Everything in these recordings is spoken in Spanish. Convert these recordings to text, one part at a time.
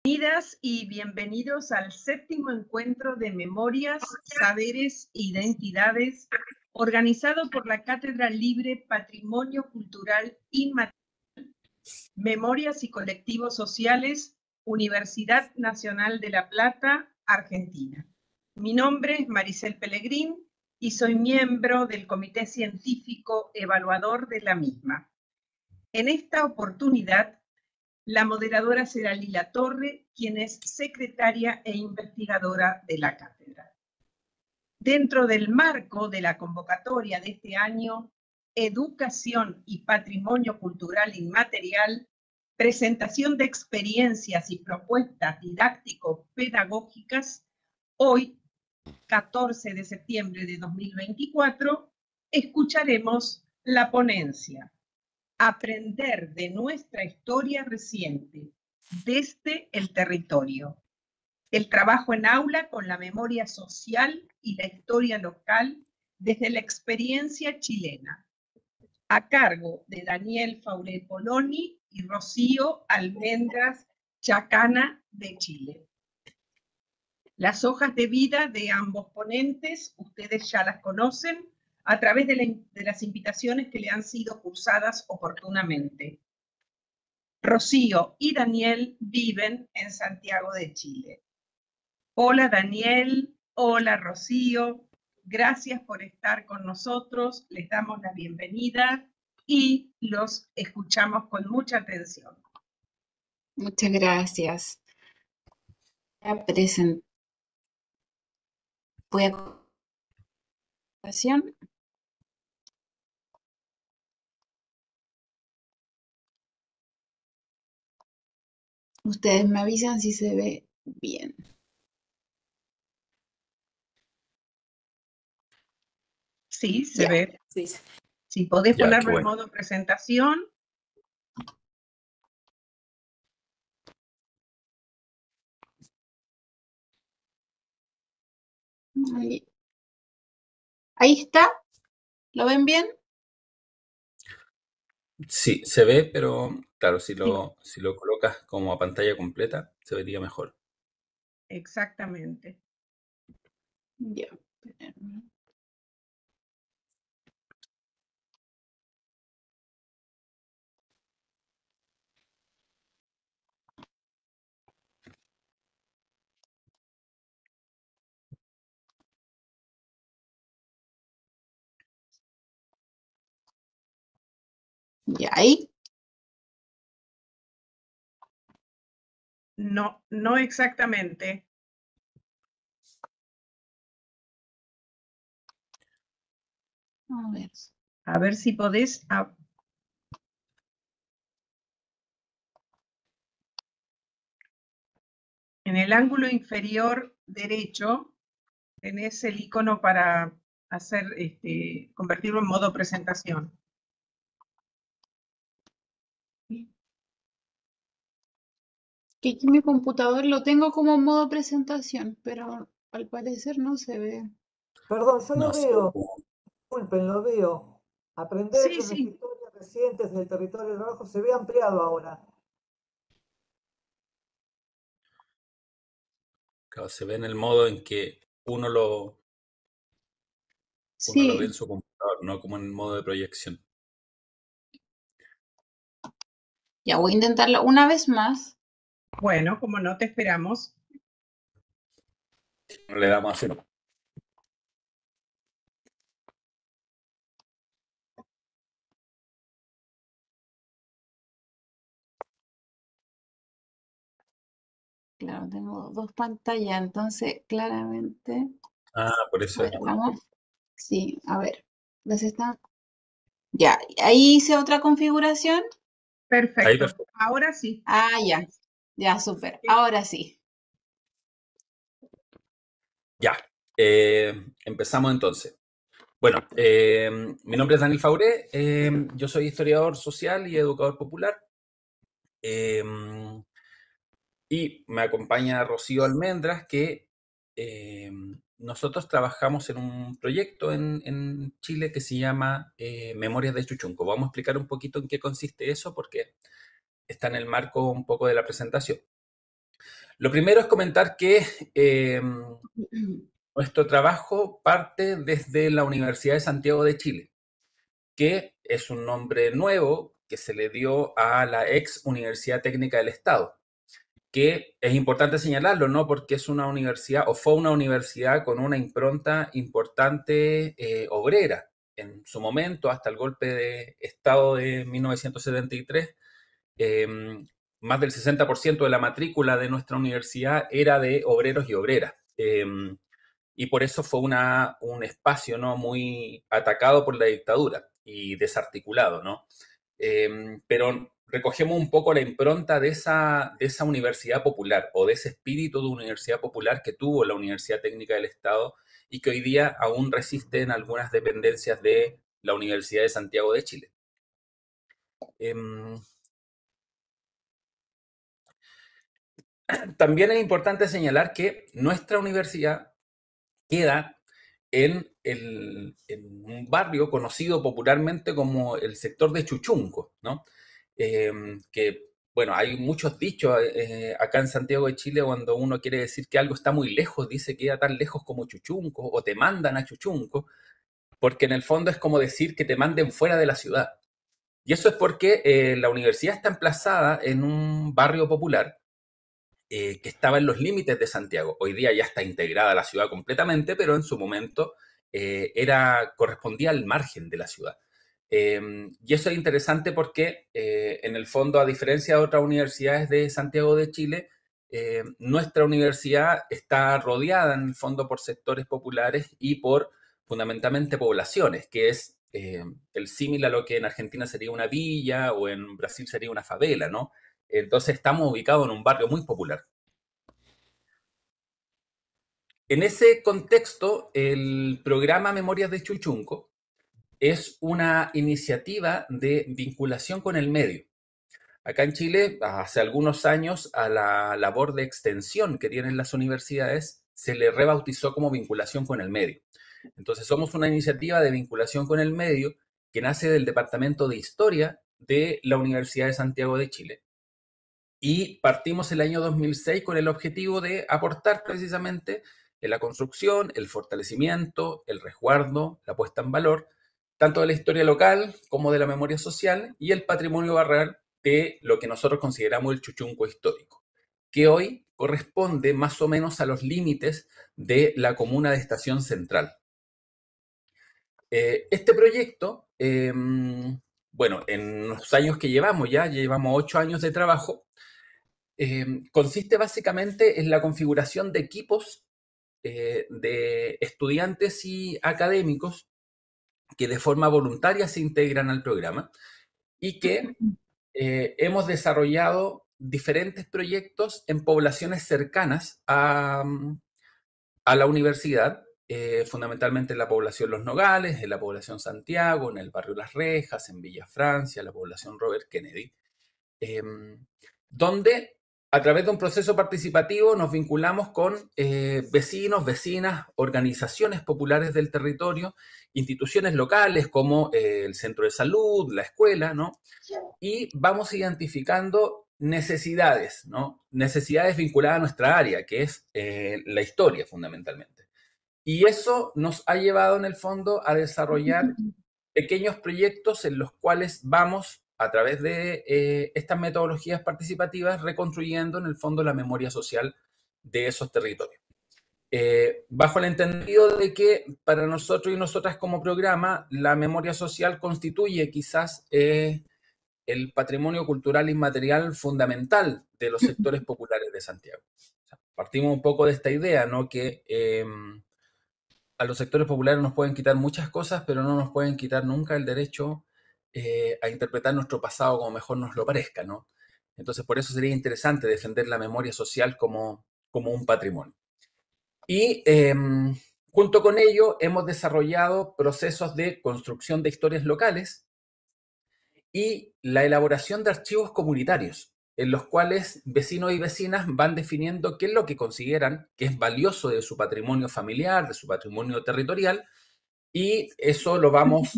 Bienvenidas y bienvenidos al séptimo encuentro de Memorias, Saberes e Identidades, organizado por la Cátedra Libre Patrimonio Cultural Inmaterial, Memorias y Colectivos Sociales, Universidad Nacional de La Plata, Argentina. Mi nombre es Maricel Pellegrín y soy miembro del Comité Científico Evaluador de la misma. En esta oportunidad, la moderadora será Lila Torre, quien es secretaria e investigadora de la cátedra. Dentro del marco de la convocatoria de este año, Educación y Patrimonio Cultural Inmaterial, presentación de experiencias y propuestas didáctico-pedagógicas, hoy, 14 de septiembre de 2024, escucharemos la ponencia Aprender de nuestra historia reciente, desde el territorio. El trabajo en aula con la memoria social y la historia local desde la experiencia chilena, a cargo de Daniel Fauré Poloni y Rocío Almendras Chacana de Chile. Las hojas de vida de ambos ponentes, ustedes ya las conocen, a través de las invitaciones que le han sido cursadas oportunamente. Rocío y Daniel viven en Santiago de Chile. Hola Daniel, hola Rocío, gracias por estar con nosotros, les damos la bienvenida y los escuchamos con mucha atención. Muchas gracias. Voy a presentación. Ustedes me avisan si se ve bien. Sí, se ve. Sí. Si podés Ya, ponerlo qué bueno. en modo presentación. Ahí está. ¿Lo ven bien? Sí, se ve, pero claro, si lo colocas como a pantalla completa, se vería mejor. Exactamente. Ya. Ya, ahí. No, no exactamente. A ver si podés. En el ángulo inferior derecho tenés el icono para hacer, convertirlo en modo presentación. Que aquí mi computador lo tengo como modo presentación, pero al parecer no se ve. Perdón, yo No, lo sí, veo. Disculpen, lo veo. Aprender Sí, de nuestra sí. historia recientes del territorio de trabajo se ve ampliado ahora. claro, se ve en el modo en que uno lo ve Sí, en su computador, no como en el modo de proyección. ya voy a intentarlo una vez más. Bueno, como no te esperamos. No le damos así, no. Claro, tengo dos pantallas, entonces claramente. Ah, por A eso es. ver, vamos. Sí, a ver. ¿Dónde está? Ya, ahí hice otra configuración. Ahí Perfecto. perfecto. Ahora sí. Ah, ya. Ya, súper. Ahora sí. Ya, empezamos entonces. Bueno, mi nombre es Daniel Fauré, yo soy historiador social y educador popular. eh, y me acompaña Rocío Almendras, que nosotros trabajamos en un proyecto en Chile que se llama Memorias de Chuchunco. Vamos a explicar un poquito en qué consiste eso porque está en el marco un poco de la presentación. Lo primero es comentar que nuestro trabajo parte desde la Universidad de Santiago de Chile, que es un nombre nuevo que se le dio a la ex Universidad Técnica del Estado, que es importante señalarlo, ¿no? Porque es una universidad, o fue una universidad con una impronta importante obrera. En su momento, hasta el golpe de Estado de 1973, eh, más del 60% de la matrícula de nuestra universidad era de obreros y obreras. Y por eso fue un espacio, ¿no?, muy atacado por la dictadura y desarticulado, ¿no? Pero recogemos un poco la impronta de esa universidad popular o de ese espíritu de universidad popular que tuvo la Universidad Técnica del Estado y que hoy día aún resiste en algunas dependencias de la Universidad de Santiago de Chile. También es importante señalar que nuestra universidad queda en un barrio conocido popularmente como el sector de Chuchunco, ¿no? Que, bueno, hay muchos dichos acá en Santiago de Chile cuando uno quiere decir que algo está muy lejos, dice que queda tan lejos como Chuchunco o te mandan a Chuchunco, porque en el fondo es como decir que te manden fuera de la ciudad. Y eso es porque la universidad está emplazada en un barrio popular que estaba en los límites de Santiago. Hoy día ya está integrada a la ciudad completamente, pero en su momento correspondía al margen de la ciudad. Y eso es interesante porque, en el fondo, a diferencia de otras universidades de Santiago de Chile, nuestra universidad está rodeada, en el fondo, por sectores populares y por, fundamentalmente, poblaciones, que es el símil a lo que en Argentina sería una villa o en Brasil sería una favela, ¿no? Entonces estamos ubicados en un barrio muy popular. En ese contexto, el programa Memorias de Chuchunco es una iniciativa de vinculación con el medio. Acá en Chile, hace algunos años, a la labor de extensión que tienen las universidades se le rebautizó como vinculación con el medio. Entonces somos una iniciativa de vinculación con el medio que nace del Departamento de Historia de la Universidad de Santiago de Chile. Y partimos el año 2006 con el objetivo de aportar precisamente en la construcción, el fortalecimiento, el resguardo, la puesta en valor, tanto de la historia local como de la memoria social y el patrimonio barrial de lo que nosotros consideramos el Chuchunco histórico, que hoy corresponde más o menos a los límites de la comuna de Estación Central. Este proyecto, bueno, en los años que llevamos, ya llevamos 8 años de trabajo, consiste básicamente en la configuración de equipos de estudiantes y académicos que de forma voluntaria se integran al programa y que hemos desarrollado diferentes proyectos en poblaciones cercanas a la universidad, fundamentalmente en la población Los Nogales, en la población Santiago, en el barrio Las Rejas, en Villa Francia, la población Robert Kennedy, donde a través de un proceso participativo nos vinculamos con vecinos, vecinas, organizaciones populares del territorio, instituciones locales como el centro de salud, la escuela, ¿no? Y vamos identificando necesidades, ¿no? Necesidades vinculadas a nuestra área, que es la historia fundamentalmente. Y eso nos ha llevado en el fondo a desarrollar pequeños proyectos en los cuales vamos, a través de estas metodologías participativas, reconstruyendo en el fondo la memoria social de esos territorios. Bajo el entendido de que para nosotros y nosotras como programa, la memoria social constituye quizás el patrimonio cultural inmaterial fundamental de los sectores populares de Santiago. O sea, partimos un poco de esta idea, ¿no? Que a los sectores populares nos pueden quitar muchas cosas, pero no nos pueden quitar nunca el derecho a interpretar nuestro pasado como mejor nos lo parezca, ¿no? Entonces, por eso sería interesante defender la memoria social como un patrimonio. Y junto con ello hemos desarrollado procesos de construcción de historias locales y la elaboración de archivos comunitarios, en los cuales vecinos y vecinas van definiendo qué es lo que consideran que es valioso de su patrimonio familiar, de su patrimonio territorial, Y eso lo vamos,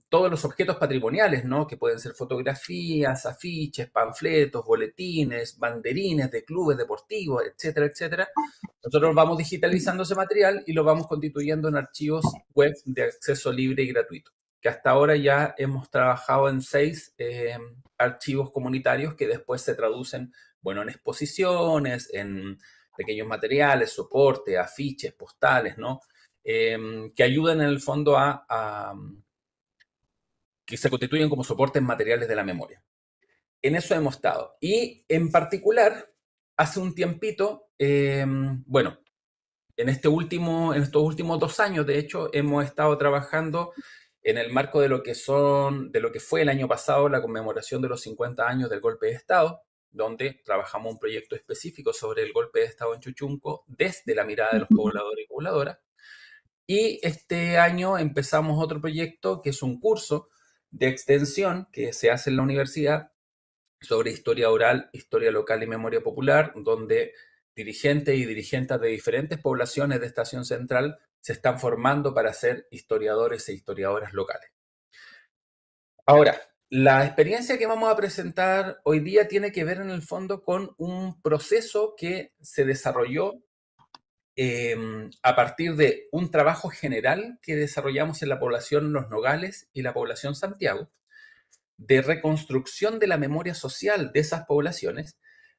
todos los objetos patrimoniales, ¿no? Que pueden ser fotografías, afiches, panfletos, boletines, banderines de clubes deportivos, etcétera, etcétera. Nosotros vamos digitalizando ese material y lo vamos constituyendo en archivos web de acceso libre y gratuito, que hasta ahora ya hemos trabajado en 6 archivos comunitarios que después se traducen, bueno, en exposiciones, en pequeños materiales, soporte, afiches, postales, ¿no? Que ayudan en el fondo que se constituyen como soportes materiales de la memoria. En eso hemos estado. Y en particular, hace un tiempito, bueno, en estos últimos 2 años, de hecho, hemos estado trabajando en el marco de lo que fue el año pasado la conmemoración de los 50 años del golpe de Estado, donde trabajamos un proyecto específico sobre el golpe de Estado en Chuchunco desde la mirada de los pobladores y pobladoras. Y este año empezamos otro proyecto que es un curso de extensión que se hace en la universidad sobre historia oral, historia local y memoria popular, donde dirigentes y dirigentes de diferentes poblaciones de Estación Central se están formando para ser historiadores e historiadoras locales. Ahora, la experiencia que vamos a presentar hoy día tiene que ver en el fondo con un proceso que se desarrolló a partir de un trabajo general que desarrollamos en la población Los Nogales y la población Santiago, de reconstrucción de la memoria social de esas poblaciones,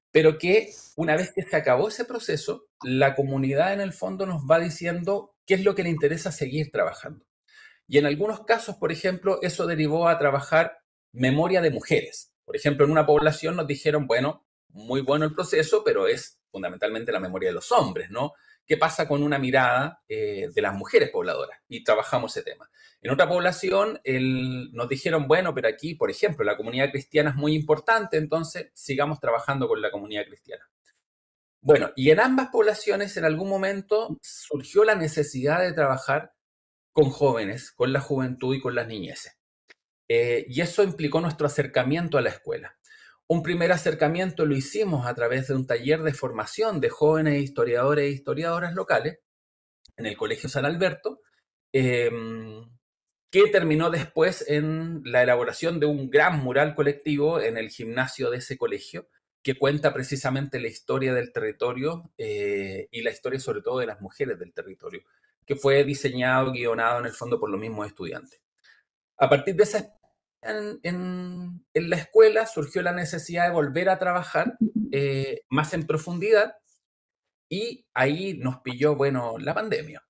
pero que una vez que se acabó ese proceso, la comunidad en el fondo nos va diciendo qué es lo que le interesa seguir trabajando. Y en algunos casos, por ejemplo, eso derivó a trabajar memoria de mujeres. Por ejemplo, en una población nos dijeron, bueno, muy bueno el proceso, pero es fundamentalmente la memoria de los hombres, ¿no? ¿Qué pasa con una mirada de las mujeres pobladoras? Y trabajamos ese tema. En otra población nos dijeron, bueno, pero aquí, por ejemplo, la comunidad cristiana es muy importante, entonces sigamos trabajando con la comunidad cristiana. Bueno, y en ambas poblaciones en algún momento surgió la necesidad de trabajar con jóvenes, con la juventud y con las niñeces. Y eso implicó nuestro acercamiento a la escuela. Un primer acercamiento lo hicimos a través de un taller de formación de jóvenes historiadores e historiadoras locales en el Colegio San Alberto, eh, que terminó después en la elaboración de un gran mural colectivo en el gimnasio de ese colegio, que cuenta precisamente la historia del territorio y la historia sobre todo de las mujeres del territorio, que fue diseñado, guionado en el fondo por los mismos estudiantes. A partir de esa en la escuela surgió la necesidad de volver a trabajar más en profundidad y ahí nos pilló, bueno, la pandemia,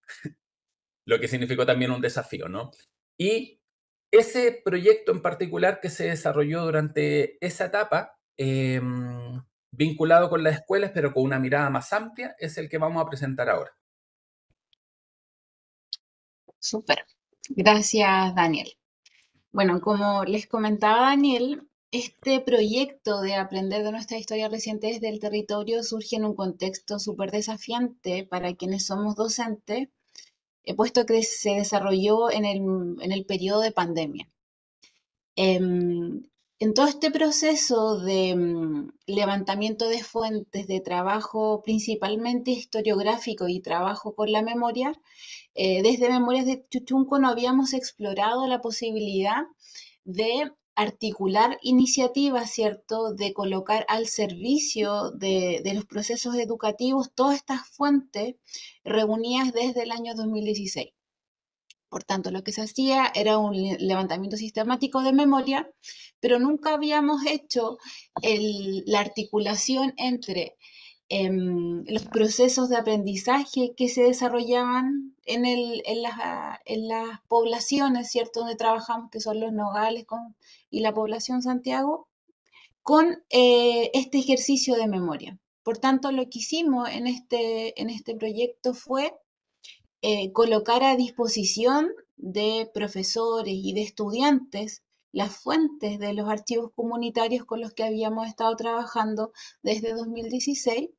lo que significó también un desafío, ¿no? Y ese proyecto en particular que se desarrolló durante esa etapa, vinculado con las escuelas, pero con una mirada más amplia, es el que vamos a presentar ahora. Súper. Gracias, Daniel. Bueno, como les comentaba Daniel, este proyecto de aprender de nuestra historia reciente desde el territorio surge en un contexto súper desafiante para quienes somos docentes, puesto que se desarrolló en el periodo de pandemia. En todo este proceso de levantamiento de fuentes, de trabajo principalmente historiográfico y trabajo con la memoria, desde Memorias de Chuchunco no habíamos explorado la posibilidad de articular iniciativas, ¿cierto? De colocar al servicio de los procesos educativos todas estas fuentes reunidas desde el año 2016. Por tanto, lo que se hacía era un levantamiento sistemático de memoria, pero nunca habíamos hecho la articulación entre los procesos de aprendizaje que se desarrollaban en las poblaciones, ¿cierto? Donde trabajamos, que son los Nogales y la población Santiago, con este ejercicio de memoria. Por tanto, lo que hicimos en este proyecto fue colocar a disposición de profesores y de estudiantes las fuentes de los archivos comunitarios con los que habíamos estado trabajando desde 2016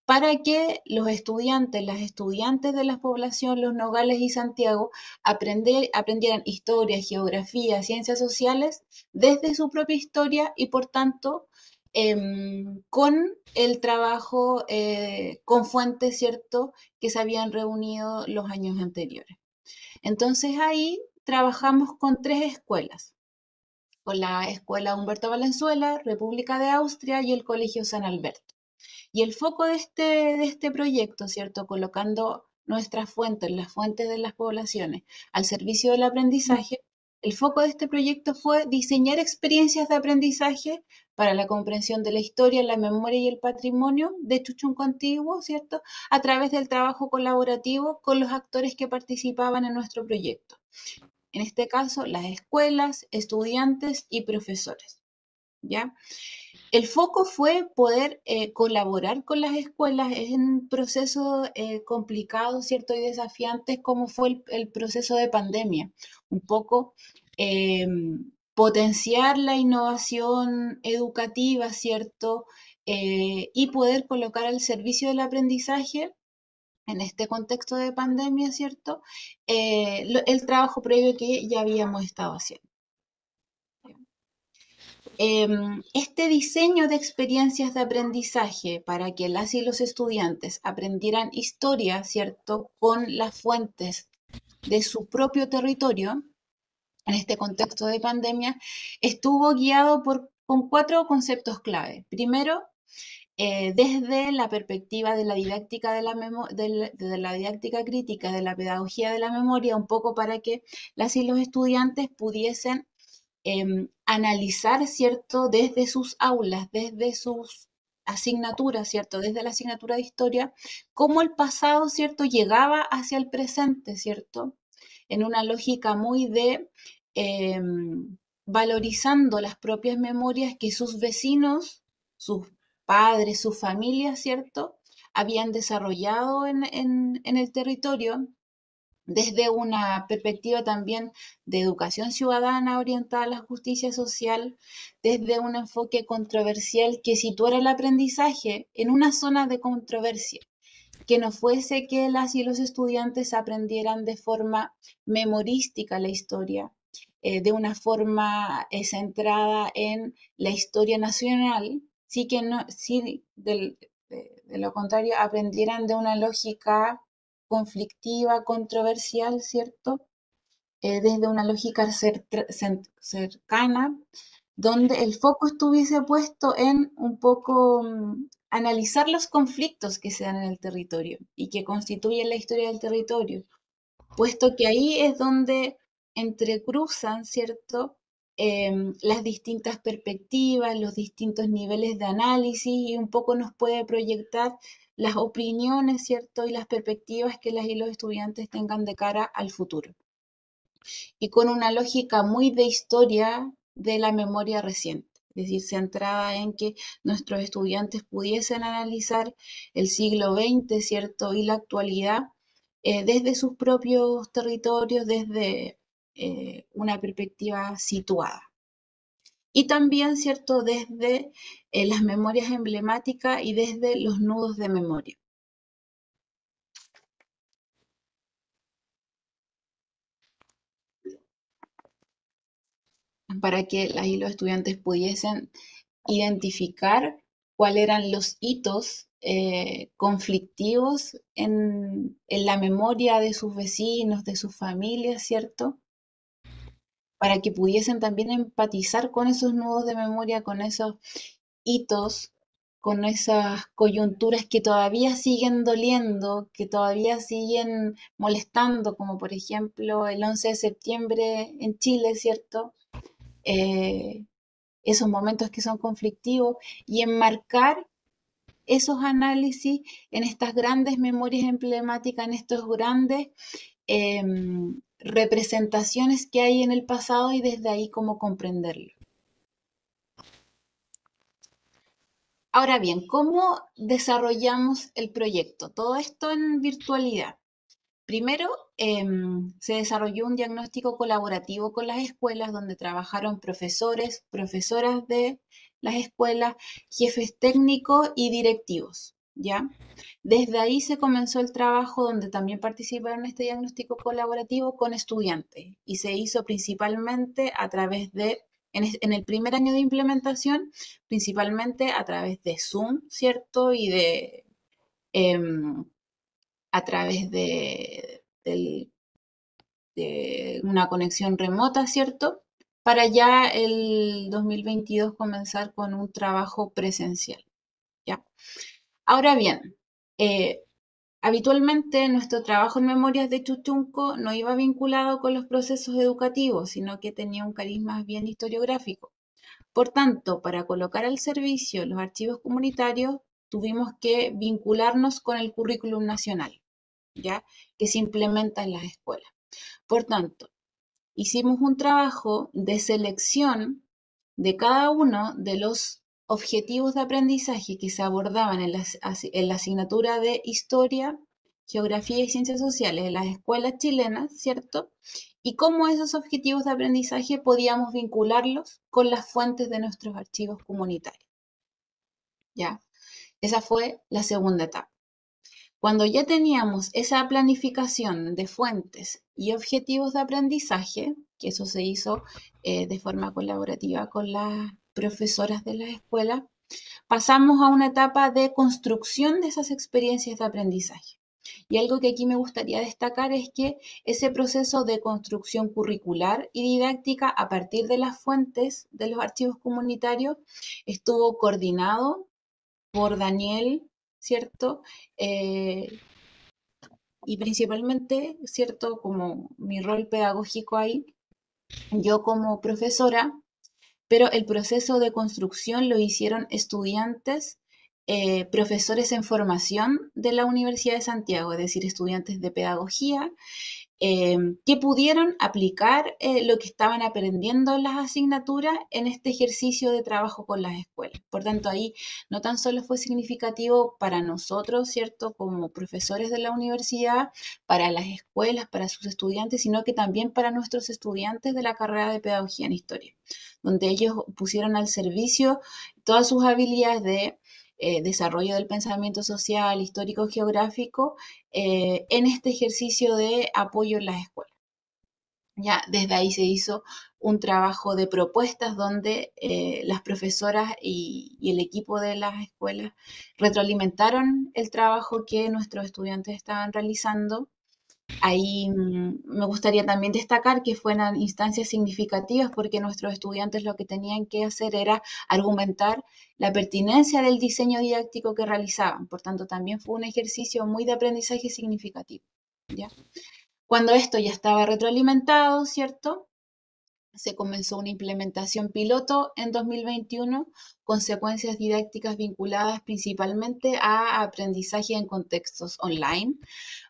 para que los estudiantes, las estudiantes de la población Los Nogales y Santiago aprendieran historia, geografía, ciencias sociales desde su propia historia y por tanto con el trabajo con fuentes, ¿cierto?, que se habían reunido los años anteriores. Entonces ahí trabajamos con 3 escuelas, con la Escuela Humberto Valenzuela, República de Austria y el Colegio San Alberto. Y el foco de este proyecto, ¿cierto? Colocando nuestras fuentes, las fuentes de las poblaciones, al servicio del aprendizaje, el foco de este proyecto fue diseñar experiencias de aprendizaje para la comprensión de la historia, la memoria y el patrimonio de Chuchunco Antiguo, ¿cierto? A través del trabajo colaborativo con los actores que participaban en nuestro proyecto. En este caso, las escuelas, estudiantes y profesores, ¿ya? El foco fue poder colaborar con las escuelas en un proceso complicado, ¿cierto? Y desafiante como fue el proceso de pandemia. Un poco eh, potenciar la innovación educativa, ¿cierto? Y poder colocar al servicio del aprendizaje en este contexto de pandemia, ¿cierto? El trabajo previo que ya habíamos estado haciendo. Este diseño de experiencias de aprendizaje para que las y los estudiantes aprendieran historia, ¿cierto?, con las fuentes de su propio territorio, en este contexto de pandemia, estuvo guiado con 4 conceptos clave. Primero, desde la perspectiva de la didáctica de la didáctica crítica, de la pedagogía de la memoria, un poco para que las y los estudiantes pudiesen analizar, ¿cierto?, desde sus aulas, desde sus asignaturas, ¿cierto?, desde la asignatura de historia, cómo el pasado, ¿cierto?, llegaba hacia el presente, ¿cierto?, en una lógica muy de eh, valorizando las propias memorias que sus vecinos, sus padres, sus familias, ¿cierto?, habían desarrollado en el territorio, desde una perspectiva también de educación ciudadana orientada a la justicia social, desde un enfoque controversial que situara el aprendizaje en una zona de controversia, que no fuese que las y los estudiantes aprendieran de forma memorística la historia, de una forma centrada en la historia nacional, sí que no, sí, de lo contrario, aprendieran de una lógica conflictiva, controversial, ¿cierto? Desde una lógica cercana, donde el foco estuviese puesto en un poco analizar los conflictos que se dan en el territorio y que constituyen la historia del territorio, puesto que ahí es donde entrecruzan, ¿cierto? Las distintas perspectivas, los distintos niveles de análisis y un poco nos puede proyectar las opiniones, ¿cierto? Y las perspectivas que las y los estudiantes tengan de cara al futuro. Y con una lógica muy de historia de la memoria reciente, es decir, centrada en que nuestros estudiantes pudiesen analizar el siglo XX, ¿cierto? Y la actualidad desde sus propios territorios, desde una perspectiva situada. Y también, ¿cierto?, desde las memorias emblemáticas y desde los nudos de memoria. Para que las y los estudiantes pudiesen identificar cuáles eran los hitos conflictivos en la memoria de sus vecinos, de sus familias, ¿cierto? Para que pudiesen también empatizar con esos nudos de memoria, con esos hitos, con esas coyunturas que todavía siguen doliendo, que todavía siguen molestando, como por ejemplo el 11 de septiembre en Chile, ¿cierto? Esos momentos que son conflictivos y enmarcar esos análisis en estas grandes memorias emblemáticas, en estos grandes eh, representaciones que hay en el pasado y desde ahí cómo comprenderlo. Ahora bien, ¿cómo desarrollamos el proyecto? Todo esto en virtualidad. Primero, se desarrolló un diagnóstico colaborativo con las escuelas donde trabajaron profesores, profesoras de las escuelas, jefes técnicos y directivos, ¿ya? Desde ahí se comenzó el trabajo donde también participaron en este diagnóstico colaborativo con estudiantes y se hizo principalmente a través de, en el primer año de implementación, principalmente a través de Zoom, ¿cierto? Y de... a través del una conexión remota, ¿cierto? Para ya el 2022 comenzar con un trabajo presencial, ¿ya? Ahora bien, habitualmente nuestro trabajo en Memorias de Chuchunco no iba vinculado con los procesos educativos, sino que tenía un cariz más bien historiográfico. Por tanto, para colocar al servicio los archivos comunitarios, tuvimos que vincularnos con el currículum nacional, ¿ya? Que se implementa en las escuelas. Por tanto, hicimos un trabajo de selección de cada uno de los objetivos de aprendizaje que se abordaban en la asignatura de Historia, Geografía y Ciencias Sociales en las escuelas chilenas, ¿cierto? Y cómo esos objetivos de aprendizaje podíamos vincularlos con las fuentes de nuestros archivos comunitarios, ¿ya? Esa fue la segunda etapa. Cuando ya teníamos esa planificación de fuentes y objetivos de aprendizaje, que eso se hizo de forma colaborativa con las profesoras de la escuela, pasamos a una etapa de construcción de esas experiencias de aprendizaje. Y algo que aquí me gustaría destacar es que ese proceso de construcción curricular y didáctica a partir de las fuentes de los archivos comunitarios estuvo coordinado por Daniel, ¿cierto? Y principalmente, ¿cierto? Como mi rol pedagógico ahí, yo como profesora, pero el proceso de construcción lo hicieron estudiantes, profesores en formación de la Universidad de Santiago, es decir, estudiantes de pedagogía, que pudieron aplicar lo que estaban aprendiendo en las asignaturas en este ejercicio de trabajo con las escuelas. Por tanto, ahí no tan solo fue significativo para nosotros, ¿cierto?, como profesores de la universidad, para las escuelas, para sus estudiantes, sino que también para nuestros estudiantes de la carrera de Pedagogía en Historia, donde ellos pusieron al servicio todas sus habilidades de desarrollo del pensamiento social, histórico, geográfico, en este ejercicio de apoyo en las escuelas. Ya desde ahí se hizo un trabajo de propuestas donde las profesoras y el equipo de las escuelas retroalimentaron el trabajo que nuestros estudiantes estaban realizando. Ahí me gustaría también destacar que fueron instancias significativas porque nuestros estudiantes lo que tenían que hacer era argumentar la pertinencia del diseño didáctico que realizaban. Por tanto, también fue un ejercicio muy de aprendizaje significativo, ¿ya? Cuando esto ya estaba retroalimentado, ¿cierto?, se comenzó una implementación piloto en 2021 con secuencias didácticas vinculadas principalmente a aprendizaje en contextos online.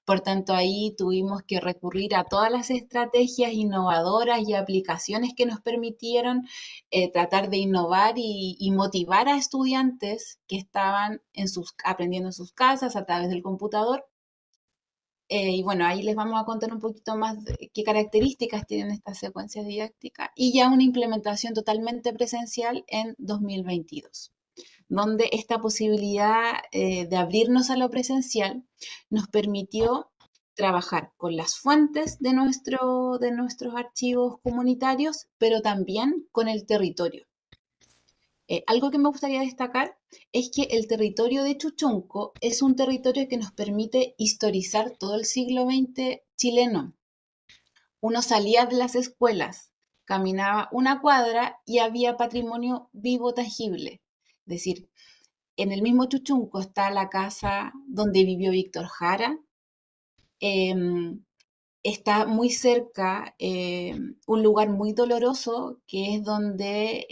Por tanto, ahí tuvimos que recurrir a todas las estrategias innovadoras y aplicaciones que nos permitieron tratar de innovar y motivar a estudiantes que estaban aprendiendo en sus casas a través del computador. Y bueno, ahí les vamos a contar un poquito más de qué características tienen estas secuencias didácticas y ya una implementación totalmente presencial en 2022, donde esta posibilidad de abrirnos a lo presencial nos permitió trabajar con las fuentes de nuestros archivos comunitarios, pero también con el territorio. Algo que me gustaría destacar es que el territorio de Chuchunco es un territorio que nos permite historizar todo el siglo XX chileno. Uno salía de las escuelas, caminaba una cuadra y había patrimonio vivo tangible. Es decir, en el mismo Chuchunco está la casa donde vivió Víctor Jara. Está muy cerca un lugar muy doloroso que es donde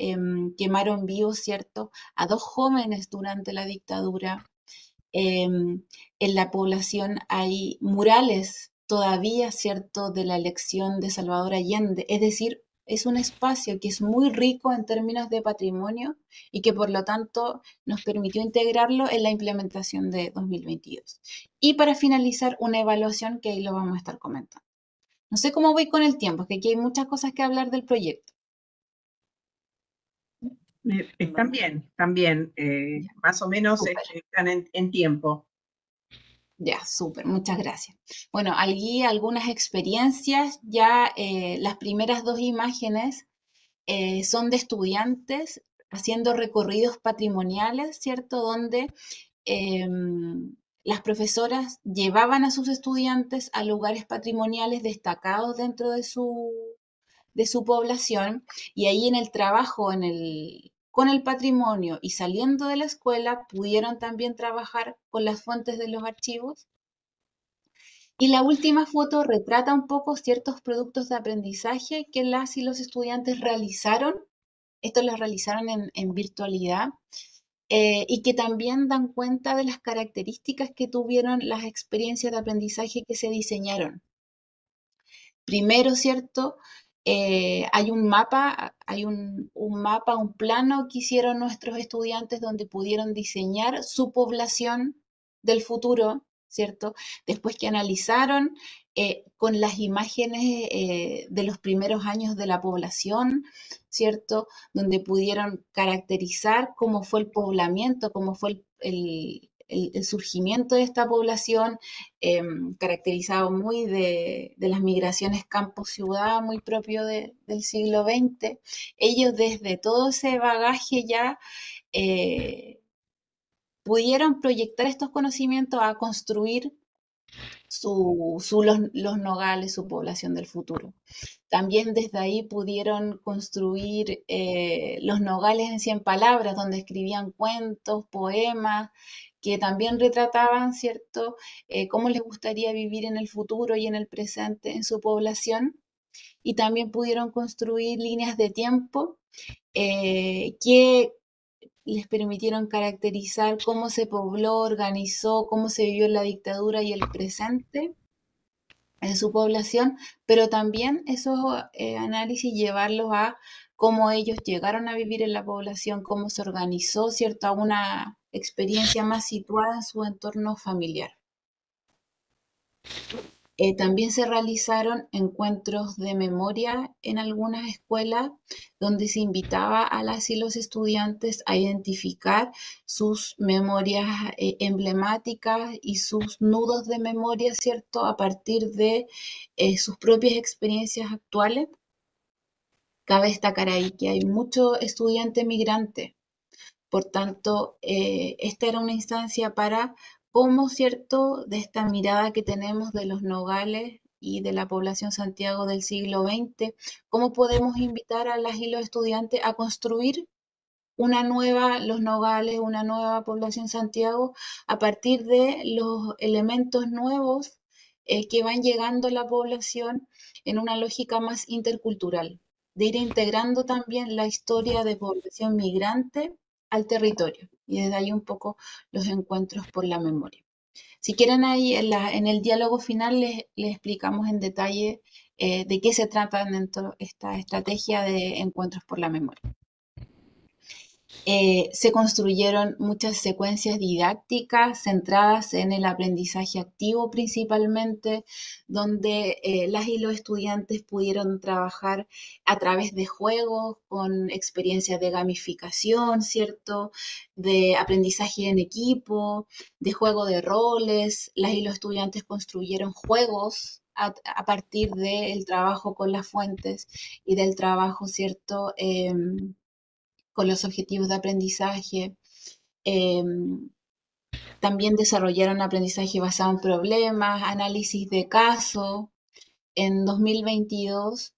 quemaron vivos, ¿cierto?, a dos jóvenes durante la dictadura. En la población hay murales todavía, ¿cierto?, de la elección de Salvador Allende. Es decir, es un espacio que es muy rico en términos de patrimonio y que por lo tanto nos permitió integrarlo en la implementación de 2022. Y para finalizar, una evaluación que ahí lo vamos a estar comentando. No sé cómo voy con el tiempo, es que aquí hay muchas cosas que hablar del proyecto. Están bien, también, más o menos Súper. están en tiempo. Ya, súper, muchas gracias. Bueno, algunas experiencias, ya las primeras dos imágenes son de estudiantes haciendo recorridos patrimoniales, ¿cierto? Donde las profesoras llevaban a sus estudiantes a lugares patrimoniales destacados dentro de su población, y ahí en el trabajo con el patrimonio y saliendo de la escuela pudieron también trabajar con las fuentes de los archivos. Y la última foto retrata un poco ciertos productos de aprendizaje que las y los estudiantes realizaron. Estos los realizaron en virtualidad, y que también dan cuenta de las características que tuvieron las experiencias de aprendizaje que se diseñaron. Primero, ¿cierto? Hay un mapa, un plano que hicieron nuestros estudiantes donde pudieron diseñar su población del futuro, ¿cierto? Después que analizaron con las imágenes de los primeros años de la población, ¿cierto? Donde pudieron caracterizar cómo fue el poblamiento, cómo fue el surgimiento de esta población, caracterizado muy de las migraciones campo-ciudad, muy propio del siglo XX. Ellos desde todo ese bagaje ya pudieron proyectar estos conocimientos a construir los nogales, su población del futuro. También desde ahí pudieron construir los nogales en 100 palabras, donde escribían cuentos, poemas, que también retrataban, ¿cierto?, cómo les gustaría vivir en el futuro y en el presente en su población. Y también pudieron construir líneas de tiempo que les permitieron caracterizar cómo se pobló, organizó, cómo se vivió la dictadura y el presente en su población, pero también esos análisis llevarlos a cómo ellos llegaron a vivir en la población, cómo se organizó, ¿cierto?, a una experiencia más situada en su entorno familiar. También se realizaron encuentros de memoria en algunas escuelas donde se invitaba a las y los estudiantes a identificar sus memorias emblemáticas y sus nudos de memoria, ¿cierto?, a partir de sus propias experiencias actuales. Cabe destacar ahí que hay muchos estudiantes migrantes, por tanto, esta era una instancia para cómo, ¿cierto?, de esta mirada que tenemos de los nogales y de la población Santiago del siglo XX, cómo podemos invitar a las y los estudiantes a construir los nogales, una nueva población Santiago, a partir de los elementos nuevos que van llegando a la población en una lógica más intercultural, de ir integrando también la historia de población migrante al territorio. Y desde ahí un poco los encuentros por la memoria. Si quieren, ahí en el diálogo final les explicamos en detalle de qué se trata dentro de esta estrategia de encuentros por la memoria. Se construyeron muchas secuencias didácticas centradas en el aprendizaje activo principalmente, donde las y los estudiantes pudieron trabajar a través de juegos con experiencias de gamificación, ¿cierto?, de aprendizaje en equipo, de juego de roles. Las y los estudiantes construyeron juegos a partir del trabajo con las fuentes y del trabajo, ¿cierto?, con los objetivos de aprendizaje. También desarrollaron aprendizaje basado en problemas, análisis de caso. En 2022,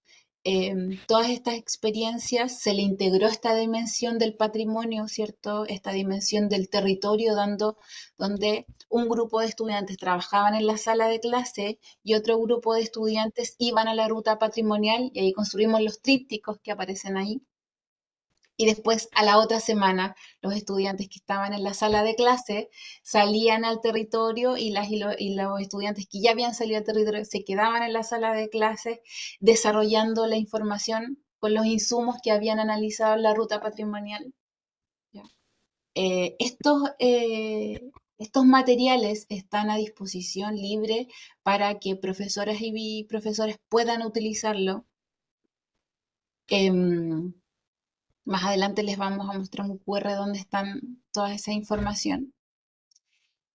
todas estas experiencias se le integró esta dimensión del patrimonio, ¿cierto?, esta dimensión del territorio, donde un grupo de estudiantes trabajaban en la sala de clase y otro grupo de estudiantes iban a la ruta patrimonial, y ahí construimos los trípticos que aparecen ahí. Y después, a la otra semana, los estudiantes que estaban en la sala de clase salían al territorio, y los estudiantes que ya habían salido al territorio se quedaban en la sala de clase desarrollando la información con los insumos que habían analizado en la ruta patrimonial. Estos materiales están a disposición libre para que profesoras y profesores puedan utilizarlo. Más adelante les vamos a mostrar un QR donde están toda esa información.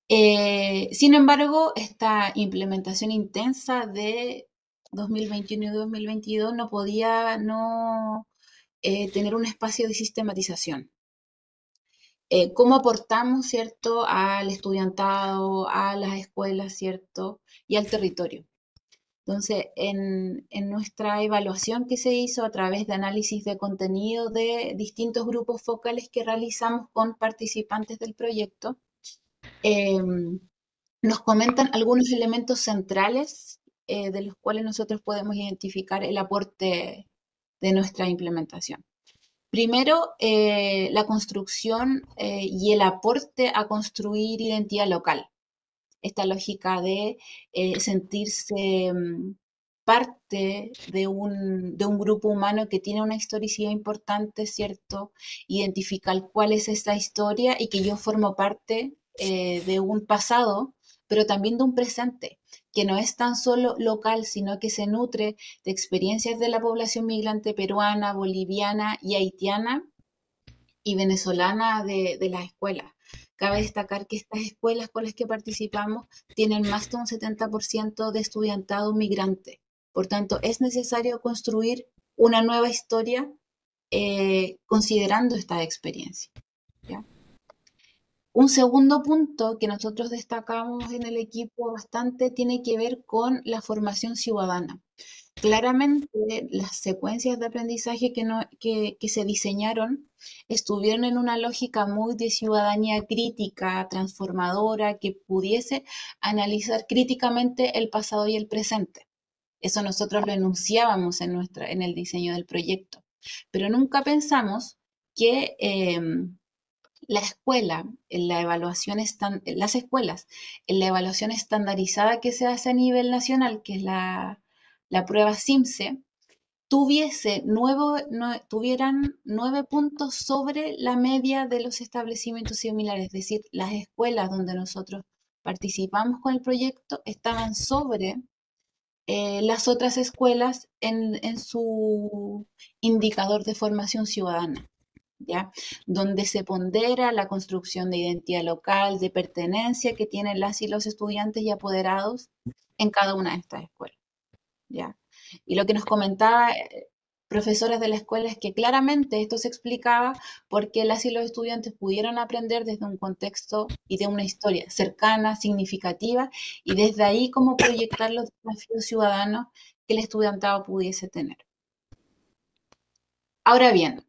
Sin embargo, esta implementación intensa de 2021 y 2022 no podía no tener un espacio de sistematización. cómo aportamos, ¿cierto?, al estudiantado, a las escuelas, ¿cierto?, y al territorio. Entonces, en nuestra evaluación que se hizo a través de análisis de contenido de distintos grupos focales que realizamos con participantes del proyecto, nos comentan algunos elementos centrales de los cuales nosotros podemos identificar el aporte de nuestra implementación. Primero, la construcción y el aporte a construir identidad local. Esta lógica de sentirse parte de un grupo humano que tiene una historicidad importante, ¿cierto? Identificar cuál es esta historia y que yo formo parte de un pasado, pero también de un presente, que no es tan solo local, sino que se nutre de experiencias de la población migrante peruana, boliviana y haitiana y venezolana de las escuelas. Cabe destacar que estas escuelas con las que participamos tienen más de un 70% de estudiantado migrante. Por tanto, es necesario construir una nueva historia considerando esta experiencia. ¿Ya? Un segundo punto que nosotros destacamos en el equipo bastante tiene que ver con la formación ciudadana. Claramente, las secuencias de aprendizaje que se diseñaron estuvieron en una lógica muy de ciudadanía crítica, transformadora, que pudiese analizar críticamente el pasado y el presente. Eso nosotros lo enunciábamos en el diseño del proyecto. Pero nunca pensamos que la escuela, en la evaluación las escuelas, en la evaluación estandarizada que se hace a nivel nacional, que es la prueba CIMSE, tuvieran 9 puntos sobre la media de los establecimientos similares, es decir, las escuelas donde nosotros participamos con el proyecto estaban sobre las otras escuelas en su indicador de formación ciudadana. ¿Ya? Donde se pondera la construcción de identidad local, de pertenencia que tienen las y los estudiantes y apoderados en cada una de estas escuelas. ¿Ya? Y lo que nos comentaba profesoras de la escuela es que claramente esto se explicaba porque las y los estudiantes pudieron aprender desde un contexto y de una historia cercana, significativa, y desde ahí cómo proyectar los desafíos ciudadanos que el estudiantado pudiese tener. Ahora bien,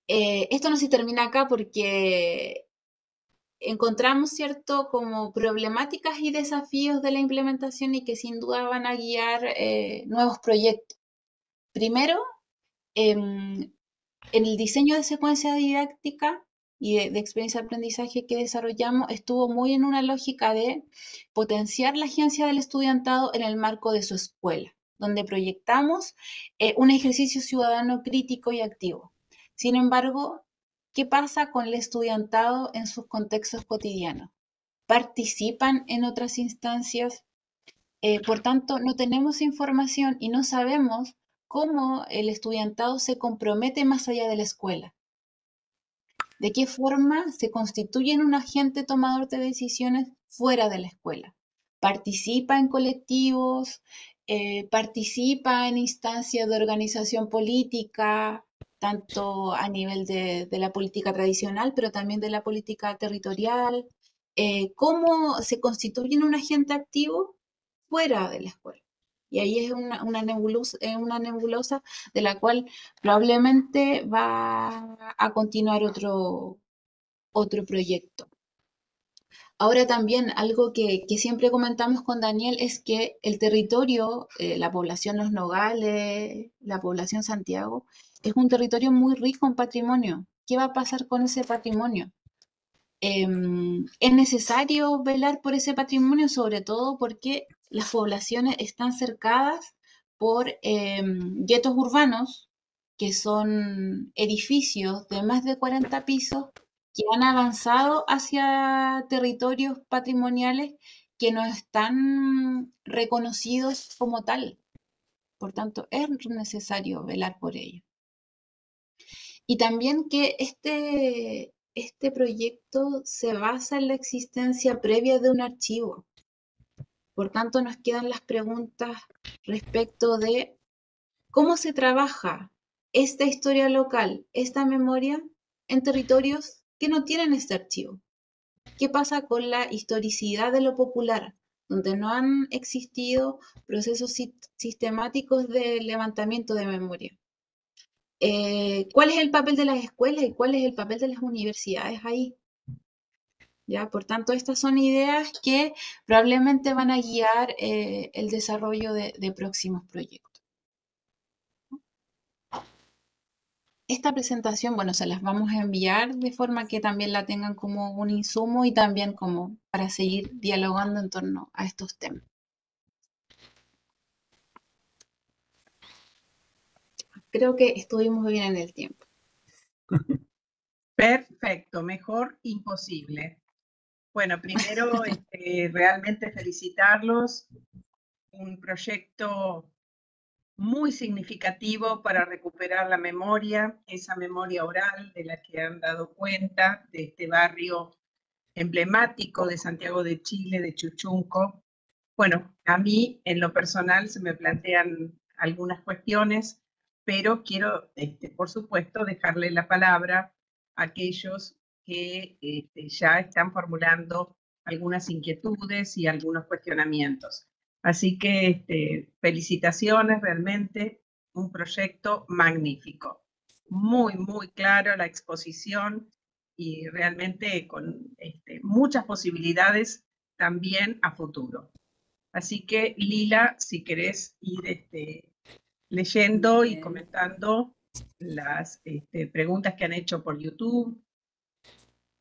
esto no se termina acá porque encontramos, ¿cierto?, como problemáticas y desafíos de la implementación y que sin duda van a guiar nuevos proyectos. Primero, en el diseño de secuencia didáctica y de experiencia de aprendizaje que desarrollamos estuvo muy en una lógica de potenciar la agencia del estudiantado en el marco de su escuela, donde proyectamos un ejercicio ciudadano crítico y activo. Sin embargo, ¿qué pasa con el estudiantado en sus contextos cotidianos? ¿Participan en otras instancias? Por tanto, no tenemos información y no sabemos cómo el estudiantado se compromete más allá de la escuela. ¿De qué forma se constituye en un agente tomador de decisiones fuera de la escuela? ¿Participa en colectivos? ¿Participa en instancias de organización política, tanto a nivel de la política tradicional, pero también de la política territorial? ¿Cómo se constituye en un agente activo fuera de la escuela? Y ahí es una nebulosa de la cual probablemente va a continuar otro proyecto. Ahora también algo que siempre comentamos con Daniel es que el territorio, la población Los Nogales, la población Santiago, es un territorio muy rico en patrimonio. ¿Qué va a pasar con ese patrimonio? Es necesario velar por ese patrimonio, sobre todo porque las poblaciones están cercadas por guetos urbanos, que son edificios de más de 40 pisos que han avanzado hacia territorios patrimoniales que no están reconocidos como tal. Por tanto, es necesario velar por ello. Y también que este proyecto se basa en la existencia previa de un archivo. Por tanto, nos quedan las preguntas respecto de cómo se trabaja esta historia local, esta memoria en territorios que no tienen este archivo. ¿Qué pasa con la historicidad de lo popular? Donde no han existido procesos sistemáticos de levantamiento de memoria. ¿Cuál es el papel de las escuelas y cuál es el papel de las universidades ahí? ¿Ya? Por tanto, estas son ideas que probablemente van a guiar el desarrollo de próximos proyectos. Esta presentación, bueno, se las vamos a enviar de forma que también la tengan como un insumo y también como para seguir dialogando en torno a estos temas. Creo que estuvimos bien en el tiempo. Perfecto, mejor imposible. Bueno, primero realmente felicitarlos. Un proyecto muy significativo para recuperar la memoria, esa memoria oral de la que han dado cuenta, de este barrio emblemático de Santiago de Chile, de Chuchunco. Bueno, a mí en lo personal se me plantean algunas cuestiones, pero quiero, por supuesto, dejarle la palabra a aquellos que ya están formulando algunas inquietudes y algunos cuestionamientos. Así que felicitaciones, realmente un proyecto magnífico. Muy, muy claro la exposición y realmente con muchas posibilidades también a futuro. Así que, Lila, si querés ir leyendo y comentando las preguntas que han hecho por YouTube.